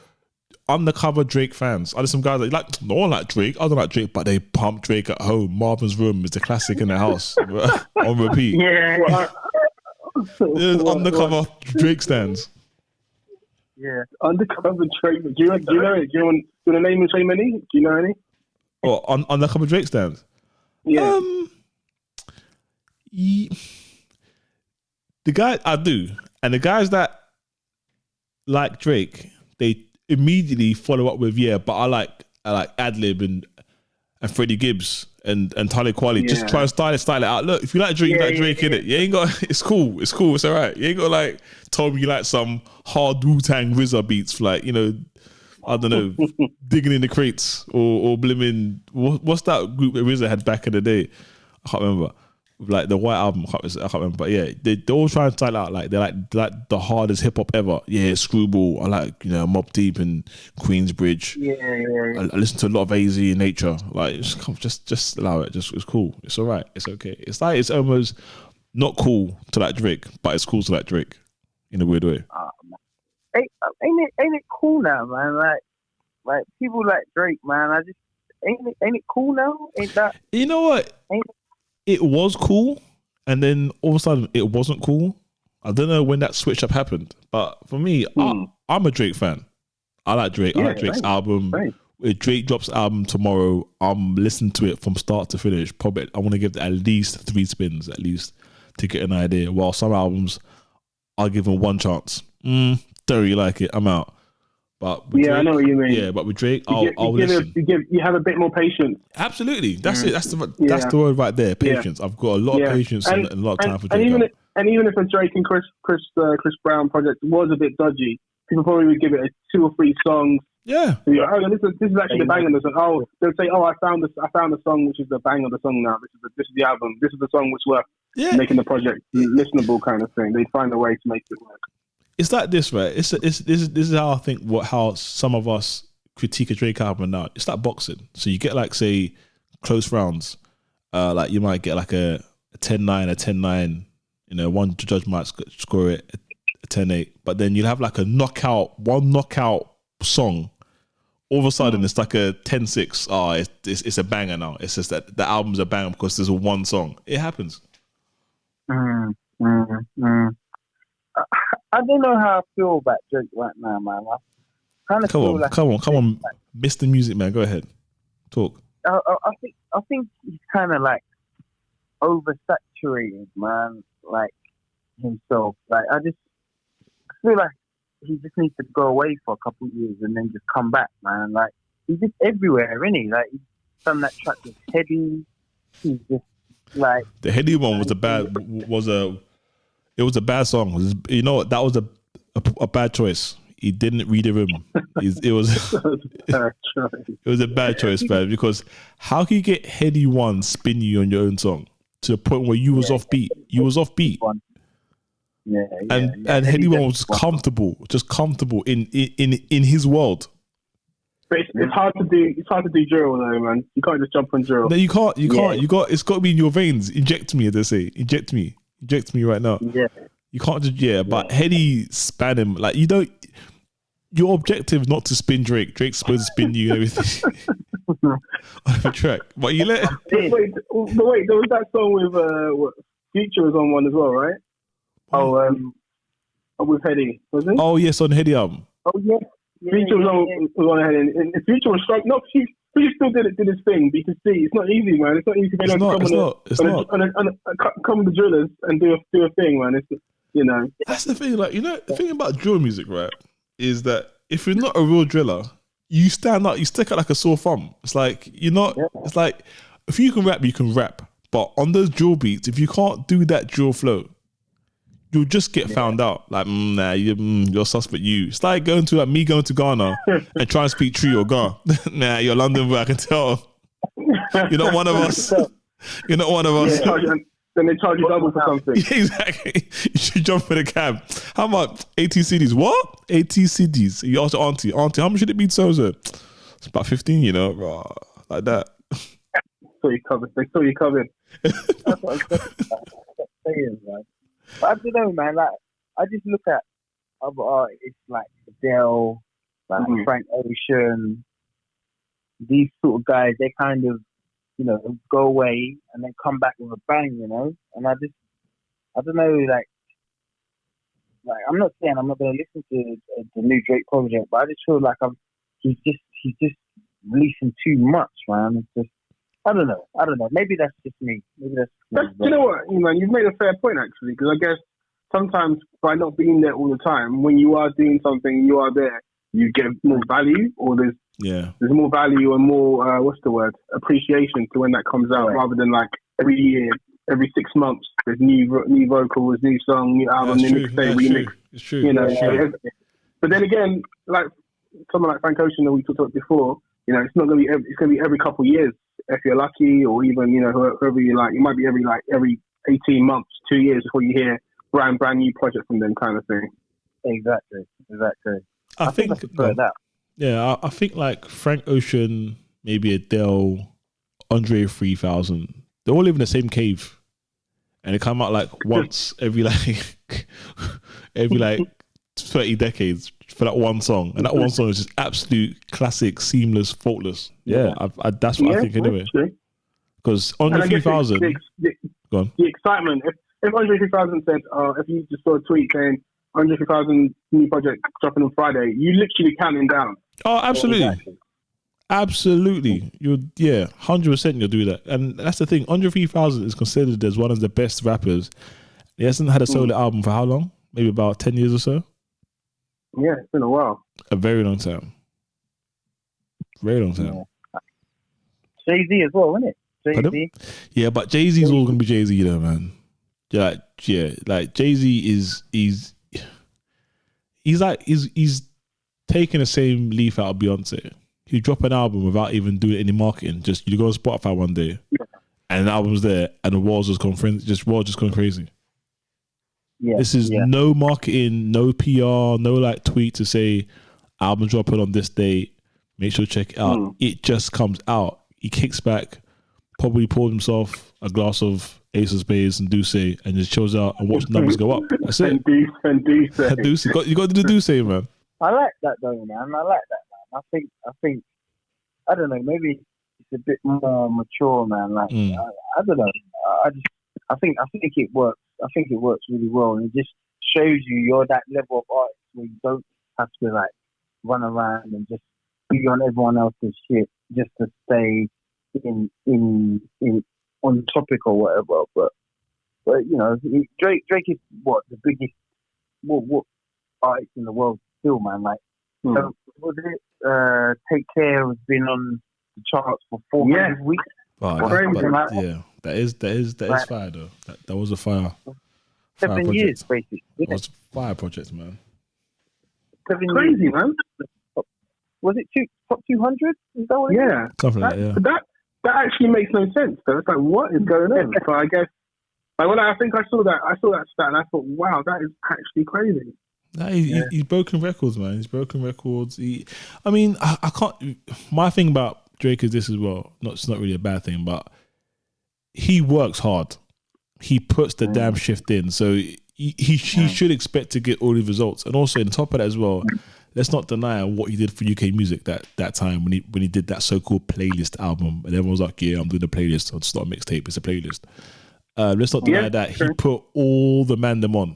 undercover Drake fans. There's some guys like no one like Drake. I don't like Drake, but they pump Drake at home. Marvin's Room is the classic in the house on repeat. Yeah. There's undercover Drake stands. Yeah, undercover Drake. Do you know it? Do you want to name and say many? Do you know any? Or undercover Drake stands? Yeah. The guy I do, and the guys that like Drake, they immediately follow up with but I like Adlib and Freddie Gibbs and Talib Kweli. Just try and style it out. Look, if you like Drake, you like Drake in it. You ain't got. It's cool. It's all right. You ain't got told me you like some hard Wu-Tang RZA beats, I don't know, digging in the crates or blimming. What's that group that RZA had back in the day? I can't remember. Like the White Album, I can't remember. But yeah, they all try and style out they're like the hardest hip hop ever. Yeah, Screwball. I like Mobb Deep and Queensbridge. Yeah. I listen to a lot of AZ in Nature. Just allow it. It's cool. It's all right. It's okay. It's it's almost not cool to like Drake, but it's cool to like Drake in a weird way. Ain't it cool now, man? Like people like Drake, man. Ain't it cool now? Ain't that? You know what? It was cool, and then all of a sudden it wasn't cool. I don't know when that switch up happened, but for me, I'm a Drake fan. I like Drake. I like Drake's album. Right. If Drake drops the album tomorrow, I'm listening to it from start to finish. Probably I want to give it at least 3 spins, at least, to get an idea. While some albums, I'll give them one chance. Don't really like it. I'm out. But Drake, I know what you mean. Yeah, but with Drake, I'll listen. You have a bit more patience. Absolutely, that's it. That's the word right there. Patience. I've got a lot of patience and a lot of time for Drake. And even if a Drake and Chris Brown project was a bit dodgy, people probably would give it 2 or 3 songs. Yeah. This is actually the bang of the song. They'll say, I found the song which is the bang of the song now. This is the album. This is the song which worth making the project listenable kind of thing. They find a way to make it work. It's like this, right? This is how I think how some of us critique a Drake album now. It's like boxing. So you get say close rounds. Like you might get a 10-9, a 10-9. One judge might score it a 10-8. But then you'll have one knockout song. All of a sudden it's like a 10-6. Oh, it's a banger now. It's just that the album's a banger because there's one song. It happens. I don't know how I feel about Drake right now, man. I kind of feel come on, Mr. Music Man, go ahead, talk. I think he's kind of oversaturated, man. Like himself. I feel like he just needs to go away for a couple of years and then just come back, man. Like he's just everywhere, isn't he? Like he's done that track with Heady. He's just the Heady one was a bad song. You know what? That was a bad choice. He didn't read the room. It was a bad choice, man. Because how can you get Heady one spin you on your own song to the point where you was off beat? You was off beat. And Heady one was just comfortable in his world. But it's hard to do. It's hard to do drill though, man. You can't just jump on drill. No, you can't. It's got to be in your veins. Inject me, as they say. Inject me right now. Yeah. You can't just but Heady span him. Like you don't. Your objective is not to spin Drake. Drake's supposed to spin you and everything on the track. But you let. Wait, there was that song with Future was on one as well, right? With Heady, was it? Oh yes, on Heady album. Oh yeah. Future was on Heady, and Future was struggling. No, Future still did his thing, but you can see it's not easy, man. It's not easy for anyone to come with the drillers and do a thing, man. It's, you know. That's the thing, like, you know, the thing about drill music, right, is that if you're not a real driller, you stand out, you stick out like a sore thumb. It's like, you're not, it's like, if you can rap, you can rap. But on those drill beats, if you can't do that drill flow, you'll just get found out. Like, nah, you're suspect. It's like going to Ghana and trying to speak Tree or Ga. Nah, you're London boy, I can tell. You're not one of us. You're not one of us. Then they charge you double for something. Yeah, exactly. You should jump for the cab. How much? 80 CDs. What? 80 CDs. You ask auntie, how much should it be? So it's about 15, you know, like that. So you covered. They saw you covered. That's what I'm saying, man. But I don't know, man. Like, I just look at other artists like Adele, like Frank Ocean. These sort of guys, they kind of, you know, go away and then come back with a bang, you know. And I don't know, like I'm not saying I'm not going to listen to the new Drake project, but I just feel like he's just releasing too much, man. It's just, I don't know. Maybe that's just me. You know what, man? You've made a fair point, actually, because I guess sometimes by not being there all the time, when you are doing something, you are there, you get more value, or there's more value and more, appreciation to when that comes out, rather than like every year, every 6 months, there's new vocals, new song, new album, new mixtape, remix. It's true. You know, but then again, like someone like Frank Ocean that we talked about before, you know, it's not going to be. It's going to be every couple of years if you're lucky, or even, you know, whoever you like. It might be every 18 months, 2 years before you hear brand new project from them, kind of thing. Exactly. I think I prefer that. Yeah, I think like Frank Ocean, maybe Adele, Andre 3000. They all live in the same cave, and they come out like once every 30 decades for that one song, and that one song is just absolute classic, seamless, faultless. Yeah, that's what I think anyway. Because Andre 3000, go on. The excitement. If Andre 3000 said, if you just saw a tweet saying Andre 3000 new project dropping on Friday, you literally counting down. Oh, absolutely. Absolutely. 100% you'll do that. And that's the thing. Andre 3000 is considered as one of the best rappers. He hasn't had a solo album for how long? Maybe about 10 years or so? Yeah, it's been a while. A very long time. Very long time. Yeah. Jay-Z as well, isn't it? Jay-Z. Yeah, but Jay-Z's all going to be Jay-Z, though, man. Like Jay-Z is... He's taking the same leaf out of Beyonce. He drop an album without even doing any marketing. Just you go on Spotify one day, and the album's there, and the world's just gone crazy. Yeah, this is no marketing, no PR, no like tweet to say album dropping on this date. Make sure to check it out. It just comes out. He kicks back, probably pours himself a glass of Ace of Spades and Douce, and just chills out and watch the numbers go up. That's it. And Douce. You got to do the Douce, man. I like that though, man. I like that, man. I think, I don't know, maybe it's a bit more mature, man. Like, I don't know. I think it works. I think it works really well, and it just shows you're that level of artist where you don't have to like run around and just be on everyone else's shit just to stay in on topic or whatever. But you know, Drake is what the biggest what artist in the world still, man. Like, so was it Take Care has been on the charts for 400 weeks. That is fire though. That was a fire. 7 years, basically. It was a fire project, man. 7 crazy, years. Man. Was it top 200? Is that what? Yeah, something like that. That actually makes no sense. So it's like, what is going on? So I guess, like, when I think I saw that stat, and I thought, wow, that is actually crazy. He's broken records, man. He's broken records. I can't. My thing about Drake is this as well. It's not really a bad thing, but he works hard. He puts the damn shift in, so he should expect to get all the results. And also, on top of that as well, let's not deny what he did for UK music that time when he did that so-called playlist album, and everyone was like, "Yeah, I'm doing a playlist. It's not a mixtape. It's a playlist." Let's not deny that he put all the mandem on.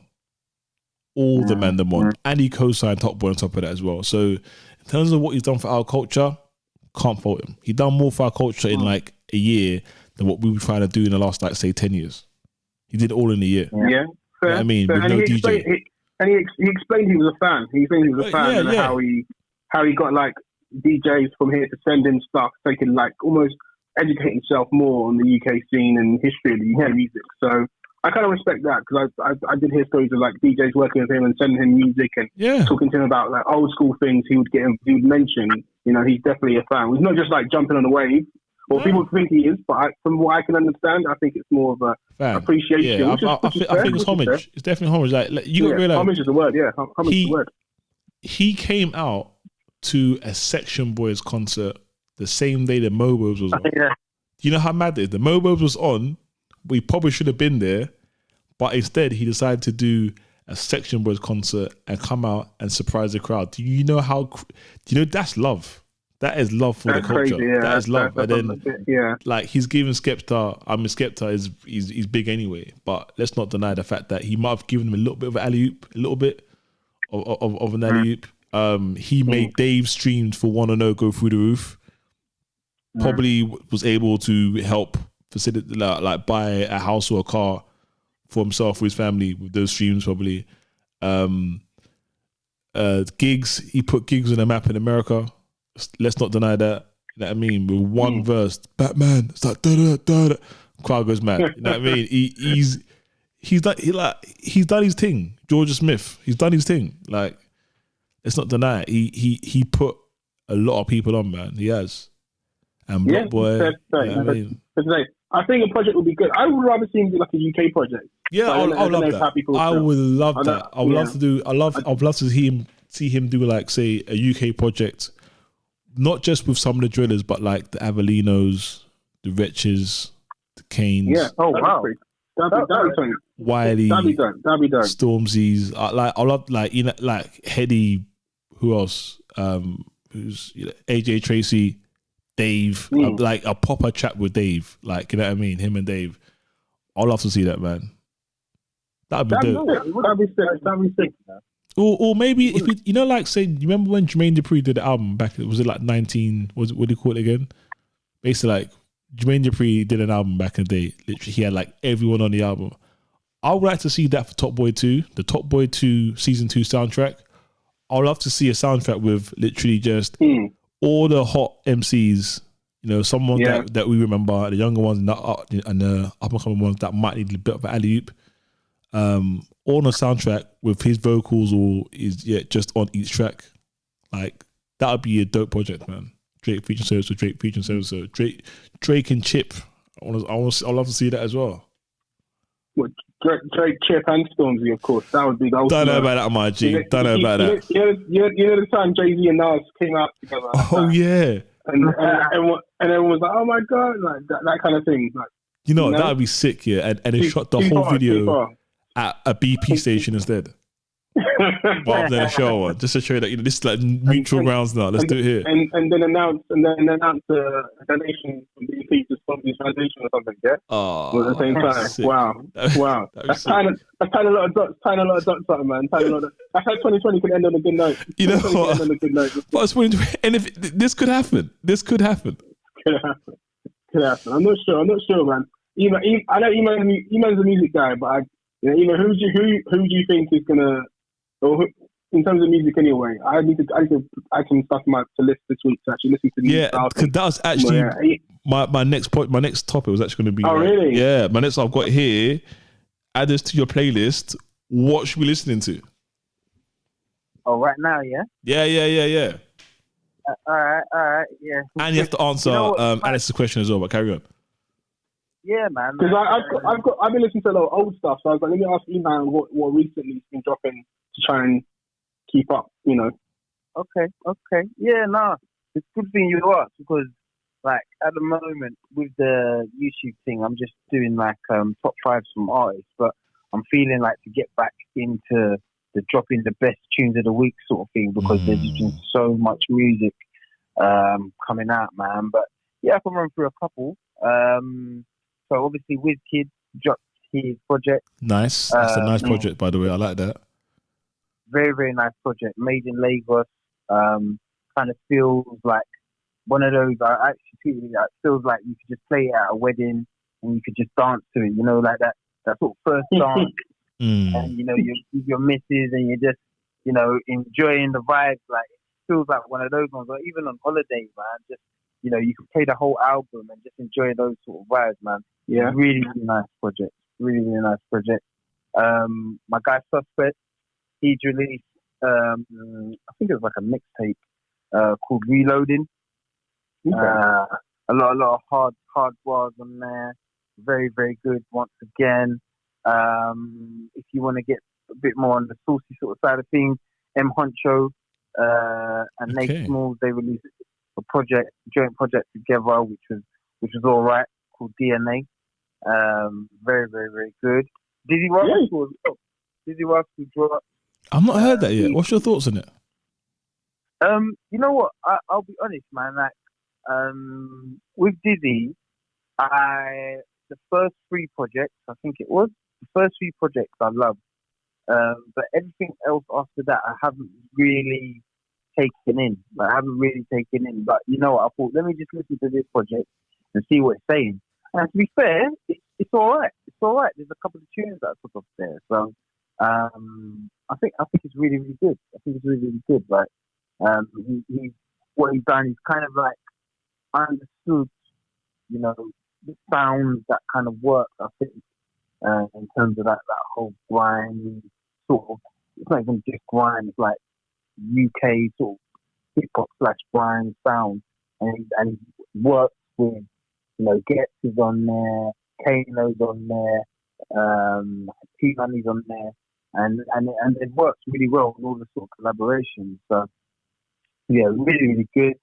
And he co-signed Top Boy on top of that as well. So in terms of what he's done for our culture, Can't fault him. He done more for our culture in like a year than what we were trying to do in the last, like, say, 10 years. He did it all in a year. Yeah. You know what I mean, with no DJ. He explained he was a fan. He explained he was a fan and how he got like DJs from here to send him stuff so he can like almost educate himself more on the UK scene and history of the UK music. So I kind of respect that because I did hear stories of like DJs working with him and sending him music and talking to him about like old school things. He would mention. You know, he's definitely a fan. He's not just like jumping on the wave. Or people think he is, but from what I can understand, I think it's more of a appreciation. Yeah, I think it's homage. It's definitely homage. Like you got to realize, homage is the word. Yeah, homage is the word. He came out to a Section Boys concert the same day the Mobos was on. Yeah. You know how mad it is? The Mobos was on. We probably should have been there, but instead he decided to do a Section Boys concert and come out and surprise the crowd. Do you know that's love? That is love for the culture. Crazy, yeah. That is love. That's and then, like, he's giving Skepta. I mean, Skepta is big anyway. But let's not deny the fact that he might have given him a little bit of an alley oop, a little bit of an alley oop. He made Dave's streams for Wanna Know go through the roof. Probably was able to help facilitate, like buy a house or a car for himself, for his family with those streams. Probably gigs. He put gigs on the map in America. Let's not deny that. You know what I mean? With one verse, Batman, it's like da da da da. Crowd goes mad. You know what I mean? He's done his thing. Georgia Smith, he's done his thing. Like, let's not deny it. He put a lot of people on, man. He has. And Block Boy. I think a project would be good. I would rather see him do like a UK project. Yeah, I would love that. I would love that. I would love to do. I'd love to see him do like, say, a UK project. Not just with some of the drillers, but like the Avelinos, the Wretches, the Canes. Yeah. Oh wow. That'd be done. Wiley. That'd be done. Stormzy's. I love like like Heady. Who else? Who's AJ Tracy, Dave. Like a proper chat with Dave. Like, you know what I mean? Him and Dave. I'd love to see that, man. That'd be dope. That'd be sick. Or maybe if like, say, you remember when Jermaine Dupri did the album back? Was it like 19? What do you call it again? Basically, like Jermaine Dupri did an album back in the day. Literally, he had like everyone on the album. I would like to see that for Top Boy 2, the Top Boy 2 season 2 soundtrack. I would love to see a soundtrack with literally just all the hot MCs. You know, someone that we remember, the younger ones and the up and coming ones that might need a bit of an alley oop. On a soundtrack with his vocals or just on each track. Like, that would be a dope project, man. Drake featuring so Drake and Chip. I'd love to see that as well. What, Drake, Chip and Stormzy, of course. That would be the ultimate. Don't know about that, my G. Don't know about that. You know the time Jay-Z and Nas came out together. Oh, yeah. And everyone was like, oh my God, like that kind of thing. Like, that would be sick, yeah. And they shot the whole video at a BP station instead. Rather than a show one. Just to show you that, this is like neutral grounds now. Let's do it here. And then announce a donation from BP to Stormzy's foundation or something, yeah? Oh, at the same time. Sick. Wow. That's kind of a lot of dots, something, man. That's how 2020 can end on a good note. You know what? But it's when, and if this could happen. Could happen. I'm not sure, man. I know Eman's a music guy, but who do you think is gonna, or in terms of music anyway? I need to add some stuff to list this week to actually listen to music. Yeah, because that was actually my next point. My next topic was actually going to be. Oh, really? Yeah, my next I've got here. Add this to your playlist. What should we be listening to? Oh, right now, yeah. Yeah. All right, yeah. And you have to answer Alice's question as well. But carry on. Yeah, man. Because I've been listening to a lot of old stuff, so I was like, let me ask Eman what recently has been dropping to try and keep up, Okay. Yeah, no, it's a good thing you asked because, like, at the moment with the YouTube thing, I'm just doing like top 5 from artists, but I'm feeling like to get back into the dropping the best tunes of the week sort of thing because there's just so much music coming out, man. But yeah, I can run through a couple. So obviously WizKid dropped his project. Nice. That's a nice project, by the way. I like that. Very, very nice project. Made in Lagos. Kind of feels like one of those. I actually feel it feels like you could just play it at a wedding and you could just dance to it. You know, like that sort of first dance, and you know you're with your missus and you're just enjoying the vibes. Like it feels like one of those ones. Or even on holiday, man, just you can play the whole album and just enjoy those sort of vibes, man. Yeah, really nice project. Really nice project. My guy Suspect, he's released. I think it was like a mixtape called Reloading. Okay. A lot of hard bars on there. Very, very good. Once again, if you want to get a bit more on the saucy sort of side of things, M Honcho and Nate Smalls, they released a joint project together, which was all right, called DNA. Very, very, very good. Dizzy Rascal dropped. I've not heard that yet. What's your thoughts on it? You know what? I'll be honest, man. Like, with Dizzy, the first 3 projects, I think it was the first 3 projects I loved. But everything else after that, I haven't really taken in. Like, I haven't really taken in. But you know what? I thought, let me just listen to this project and see what it's saying. And to be fair, it's all right. It's all right. There's a couple of tunes that I put up there. So, I think it's really, really good. I think it's really, really good. Like, what he's done is kind of like understood, the sounds that kind of work. I think in terms of that whole grime sort of. It's not even just grime. It's like UK sort of hip hop / grime sound, and he works with Gets is on there, Kano's on there, T-Money's on there. And it works really well in all the sort of collaborations. So yeah, really, really good.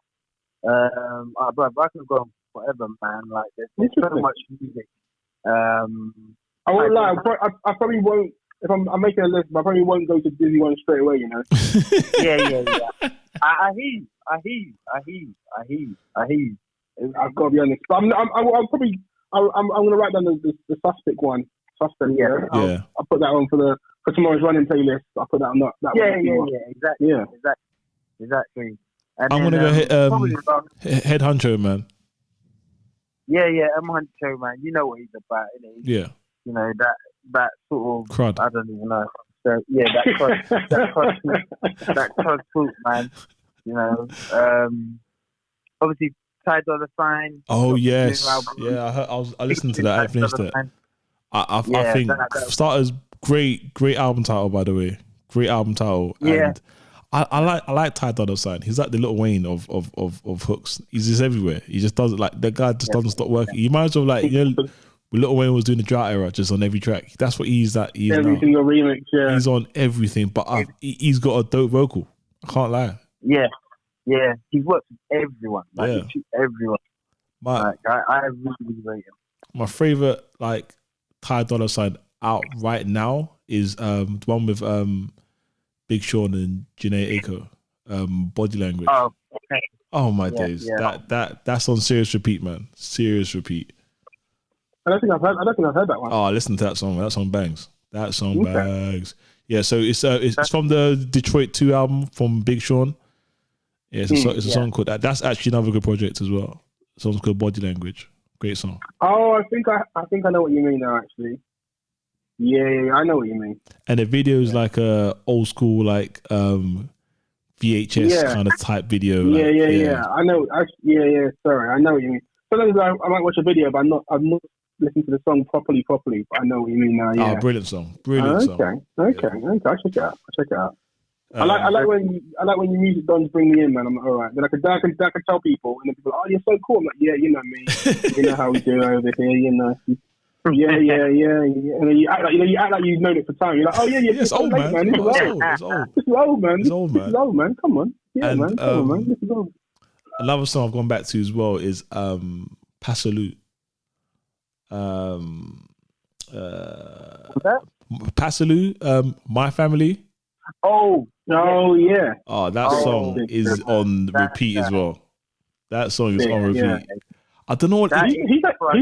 But I can go on forever, man. Like there's so much music. I won't lie. I probably won't. If I'm making a list, but I probably won't go to Dizzy one straight away. Yeah. I hear you. I've got to be honest. But I'm going to write down the Suspect one. Suspect. Yeah. I'll put that on for tomorrow's running playlist. I'll put that on that one. Exactly. And I'm gonna go Head Honcho, man. Yeah, M Honcho, man. You know what he's about, innit? Yeah. That sort of crud. I don't even know. So yeah, that crud fruit, man. Obviously Ty Dolla $ign. Oh yes, yeah. I listened to that. I finished it. I think Starters, great album title, by the way. Great album title. Yeah. And I like Ty Dolla $ign. He's like the Lil Wayne of hooks. He's just everywhere. He just does it. Like the guy just doesn't stop working. He might as well when Lil Wayne was doing the drought era, just on every track. That's what he's at. Every single remix. Yeah. He's on everything, but he's got a dope vocal. I can't lie. Yeah. He's worked with everyone. Everyone. I really rate him. My favorite Ty Dolla $ign out right now is the one with Big Sean and Jhené Aiko, Body Language. Oh, okay. Oh my days. Yeah. That's on serious repeat, man. Serious repeat. I don't think I've heard that one. Oh, listen to that song. That song bangs. That song bangs. Yeah, so it's from the Detroit 2 album from Big Sean. Yeah, it's a song called that. That's actually another good project as well. The song's called Body Language. Great song. Oh, I think I know what you mean now, actually. Yeah, I know what you mean. And the video is like a old school VHS kind of type video. Yeah. I know. Sorry, I know what you mean. Sometimes I might watch a video, but I've not listened to the song properly. But I know what you mean now. Yeah. Oh, brilliant song. Okay. I'll check it out. I like when your music dons bring me in, man. I'm like, all right. Then I can tell people, and then people are like, oh, you're so cool. I'm like, yeah, you know me. You know how we do over here. Yeah. And then you act like you've known it for time. You're like, oh yeah. It's old, man. This is old, man. Come on. Yeah, man. Come on, man. This is old. Another song I've gone back to as well is Passalute. Passalute, My Family. Oh yeah. Oh, that song is on repeat as well. That song is on repeat. Yeah. I don't know what he's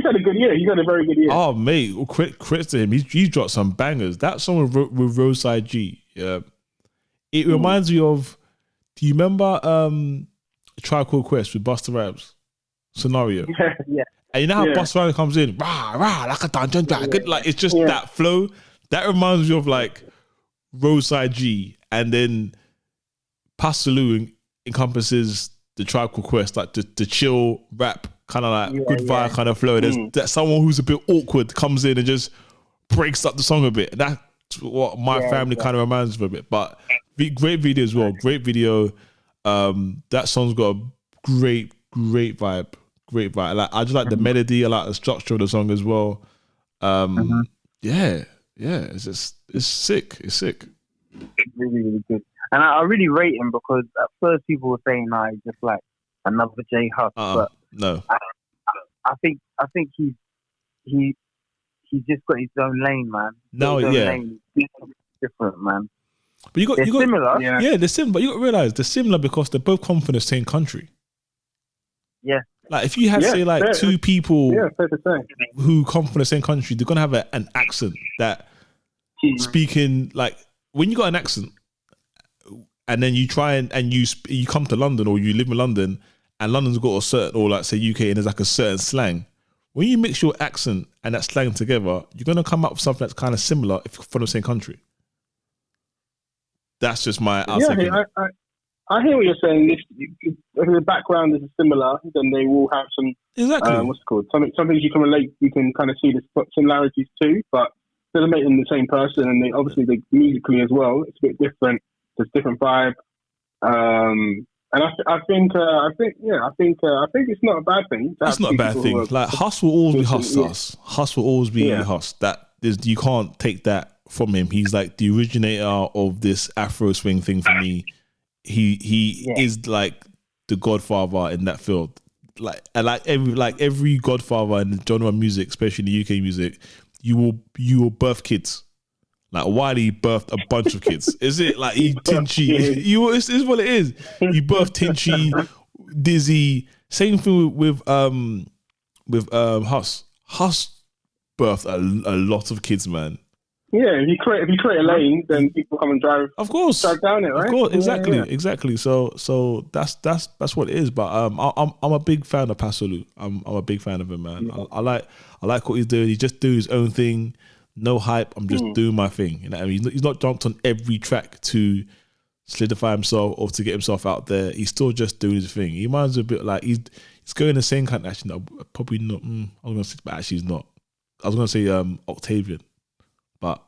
had a good year. He's had a very good year. Oh mate, credit to him. He's dropped some bangers. That song with Roadside G. Yeah, it reminds me of. Do you remember Tribe Called Quest with Busta Rhymes scenario. Yeah. And you know how Yeah. Busta Rhymes comes in, rah, rah, like a dungeon dragon. Like, it's just that flow. That reminds me of like Roadside G. And then Passaloo encompasses the Tribe Called Quest, like the chill rap, kind of like good vibe kind of flow. There's that someone who's a bit awkward comes in and just breaks up the song a bit. That's what my family kind of reminds me of a bit. But great video as well. Great video. That song's got a great vibe. Great vibe. Like, I just like the melody. I like the structure of the song as well. Yeah. It's sick. It's sick. Really, really good. And I really rate him because at first people were saying, "Nah, he's just like another J Hus," but no. I think he's just got his own lane, man. No, Lane. Different, man. But you got similar. Yeah, they're similar. But you got to realize they're similar because they're both come from the same country. Yeah. Like, if you had say like two people fair to say, who come from the same country, they're gonna have an accent that speaking, like, when you got an accent and then you try and you come to London or you live in London and London's got a certain, or like say UK, and there's like a certain slang. When you mix your accent and that slang together, you're gonna come up with something that's kind of similar if you're from the same country. That's just my outside. I hear what you're saying. If the background is similar, then they will have some what's it called? Some things you can relate. You can kind of see the similarities too, but it doesn't make them the same person. And they musically as well, it's a bit different. There's different vibe. And I think it's not a bad thing. It's not a bad thing. Like, Hus will always be Hus. Hus will always be Hus. You can't take that from him. He's like the originator of this Afro swing thing for me. He is like the godfather in that field. Like every godfather in the genre of music, especially in the UK music, you will birth kids. Like, Wiley birthed a bunch of kids. Is it like Tinchy? It's what it is. You birthed Tinchy, Dizzy. Same thing with Hus. Hus birthed a lot of kids, man. Yeah, if you create a lane, then people come and drive. Of course, drive down it, right? Of course, exactly. So that's what it is. But I'm a big fan of Passaloo. I'm a big fan of him, man. Yeah. I like what he's doing. He's just doing his own thing. No hype. I'm just doing my thing. You know what I mean? He's not jumped on every track to solidify himself or to get himself out there. He's still just doing his thing. He reminds me a bit like he's going the same kind. Actually, no, probably not. I was gonna say, but actually, he's not. I was gonna say Octavian, but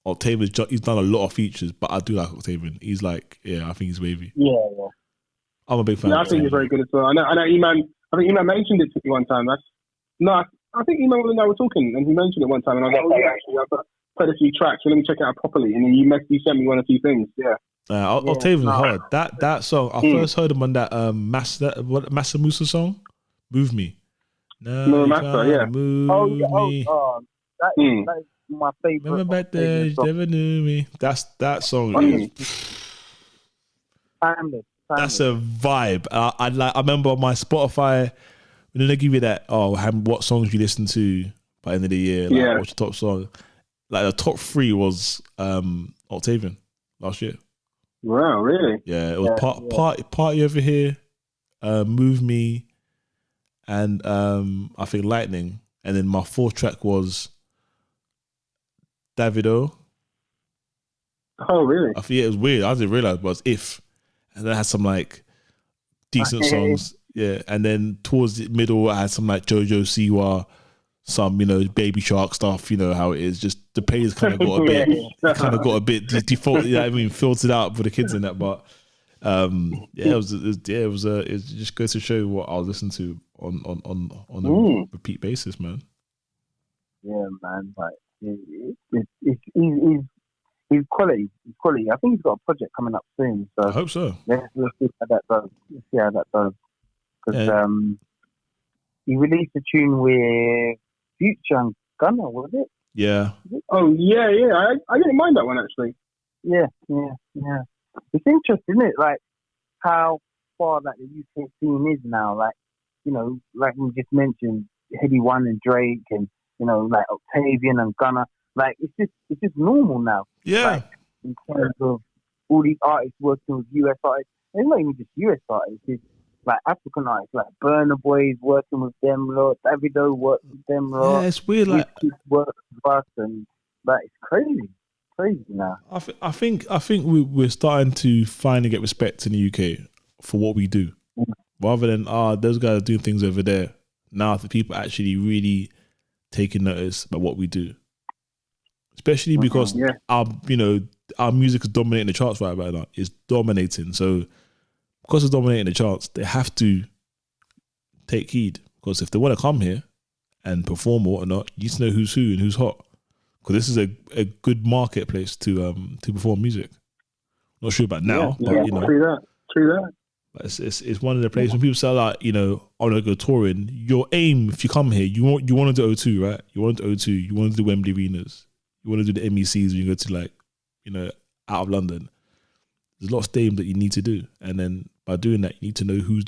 Octavian, he's done a lot of features. But I do like Octavian. He's like, I think he's wavy. Yeah. I'm a big fan. Yeah, I think he's very good as well. I know Iman. I think Iman mentioned it to me one time. I think Iman and I were talking, and he mentioned it one time, and I was like, actually, I've played a few tracks, so let me check it out properly. And then you sent me one or two things. Yeah. Octavian's hard. That song, I first heard him on that Massa Musa song, "Move Me." No, Massa, yeah. Move me. That is my favorite. Remember back there, you never knew me. That song is timeless. That's a vibe. I remember on my Spotify, when they give you that, what songs you listen to by the end of the year, like, what's your top song? Like, the top 3 was Octavian last year. Wow, really? Yeah, it was Party Over Here, Move Me, and I think Lightning. And then my 4th track was Davido. Oh, really? I think it was weird. I didn't realize it was If. And then I had some like decent songs. Yeah. And then towards the middle, I had some like Jojo Siwa, some, Baby Shark stuff, how it is. Just the playlist kind of got a bit default, filtered out for the kids in that. But it just goes to show what I was listening to on a repeat basis, man. Yeah, man. Like, he's quality. He's quality. I think he's got a project coming up soon. So I hope so. Let's see how that goes. Because he released a tune with Future and Gunna, was it? Yeah. Oh, yeah. I didn't mind that one, actually. Yeah. It's interesting, isn't it? Like, how far that the UK scene is now. Like, like we just mentioned, Headie One and Drake, and like Octavian and Gunna. Like, it's just normal now. Yeah. Like, in terms of all these artists working with US artists, it's not even just US artists. It's like African artists, like Burna Boy's working with them lot, Davido works with them lot. Yeah, it's weird. Like works with us, and like it's crazy now. I think we're starting to finally get respect in the UK for what we do, rather than those guys are doing things over there. Now the people actually really taking notice about what we do, especially because our music is dominating the charts right now. It's dominating. So because it's dominating the charts, they have to take heed. Because if they want to come here and perform or whatnot, you need to know who's who and who's hot. Because this is a good marketplace to perform music. Not sure about now, but you know, true that. But it's one of the places when people say like, you know, I want to go touring. Your aim, if you come here, you want to do O2, right? You want to do O2. You want to do Wembley Arenas. You want to do the MECs when you go to, like, you know, out of London. There's a lot of stadiums that you need to do, and then by doing that, you need to know who's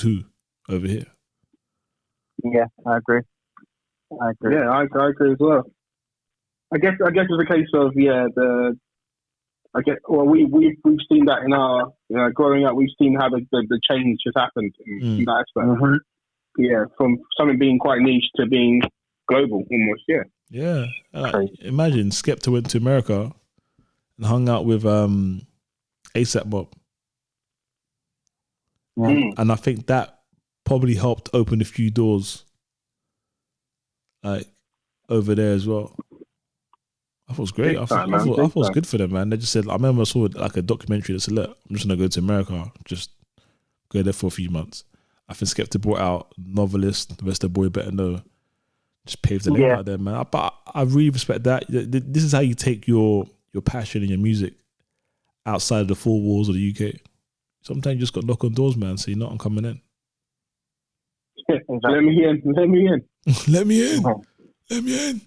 who over here. Yeah, I agree. Yeah, I agree as well. I guess it's a case of we've seen that in our growing up. We've seen how the change has happened in that aspect. Mm-hmm. Yeah, from something being quite niche to being global almost. Yeah. Yeah. Imagine Skepta went to America and hung out with ASAP Mob. And I think that probably helped open a few doors, like, over there as well. I thought it was great. I thought it was good for them, man. They just said, I remember I saw like a documentary that said, look, I'm just going to go to America, just go there for a few months. I think Skepta brought out Novelist, the rest of the boy better know. Just paved the lane out there, man. But I really respect that. This is how you take your passion and your music outside of the four walls of the UK. Sometimes you just got to knock on doors, man, so you're not coming in. Let me in. Let me in.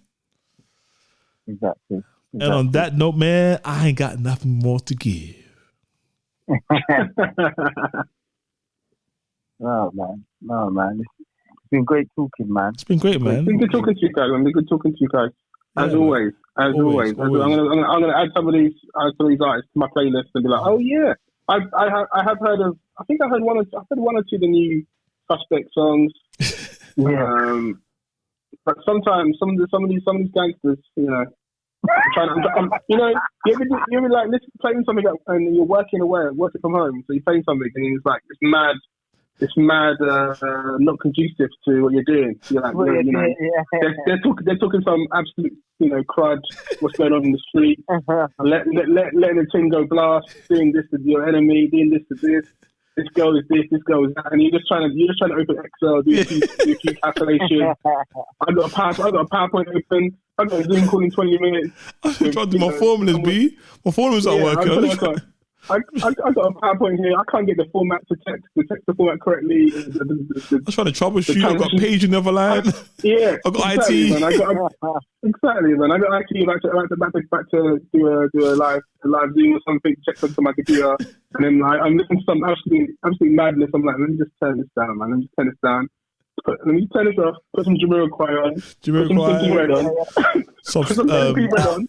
Exactly. And on that note, man, I ain't got nothing more to give. No, man. It's been great talking, man. It's been great, man. It's been good talking to you guys. As always. I'm gonna add some of these artists to my playlist and be like, oh yeah, I have heard of. I think I heard one or two of the new Suspect songs. But sometimes some of these gangsters, you know, you ever like playing something up and you're working from home, so you're playing something and it's mad, not conducive to what you're doing. You're like, they're talking some absolute, you know, crud. What's going on in the street? Letting the thing go blast, doing this to your enemy, doing this to this. This girl is this girl is that, and you're just trying to open Excel, do a few calculations. I got a PowerPoint open. I got a Zoom call in 20 minutes. I'm trying to do my formulas, B. My formulas aren't working. I got a PowerPoint here. I can't get the format to text the format correctly. I'm trying to troubleshoot. I've got page in the other line. I've got exactly, IT. Man. Exactly, man. I got IT back to do a live Zoom or something. Check something on my computer, and then I'm listening to some absolute madness. I'm like, let me just turn this down, man. Let me just turn this down. Let me turn this off. Put some Jamiroquai on. Put some Pinky Red on. Put some Pinky Red on.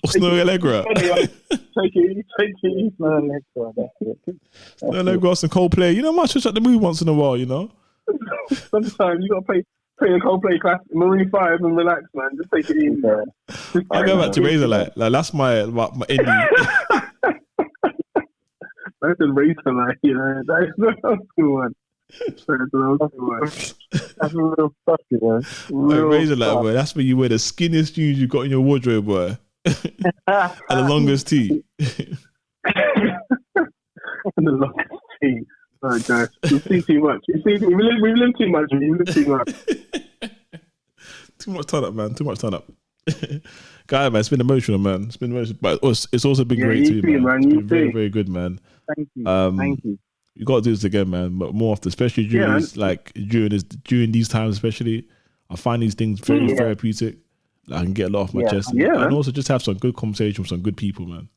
Snow Allegra. Take it. Snow Allegra and Coldplay. You know, I might switch up the mood once in a while, you know? Sometimes you got to play a Coldplay classic, Maroon 5, and relax, man. Just take it easy. I'll go back to Razorlight. Like, that's my indie. That's a Razorlight, you know. That's the one. That's a real fucking one. Razorlight, boy. That's where you wear the skinniest jeans you got in your wardrobe, boy. And the longest tee. And the longest tee. Oh, gosh. You see too much. We live too much. Too much turn up, man. Guy, man, it's been emotional, man. But it's also been great too, man. It's been very, very good, man. Thank you. You got to do this again, man. But more often, especially during these times, especially, I find these things very therapeutic. I can get a lot off my chest, and also just have some good conversation with some good people, man.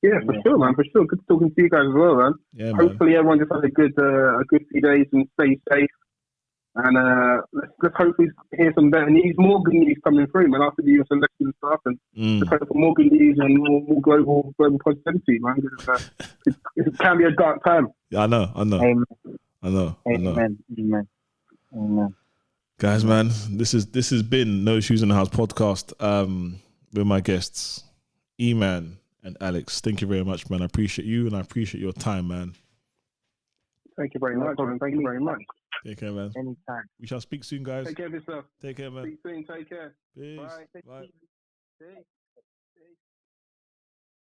Yeah, for sure, man. For sure, good talking to you guys as well, man. Yeah, hopefully, everyone just has a good few days and stay safe. And let's hopefully hear some better news, more good news coming through, man, after the US election and stuff. And let's hope for more good news and more global positivity, man. It can be a dark time. Yeah, I know. Amen. I know. Amen. Guys, man, this has been No Shoes in the House podcast with my guests, E-Man and Alex. Thank you very much, man. I appreciate you and I appreciate your time, man. Thank you very much, man. Thank you very much. Take care, man. Anytime. We shall speak soon, guys. Take care of yourself. Take care, man. Speak soon. Take care. Peace. Bye. Bye. Hey.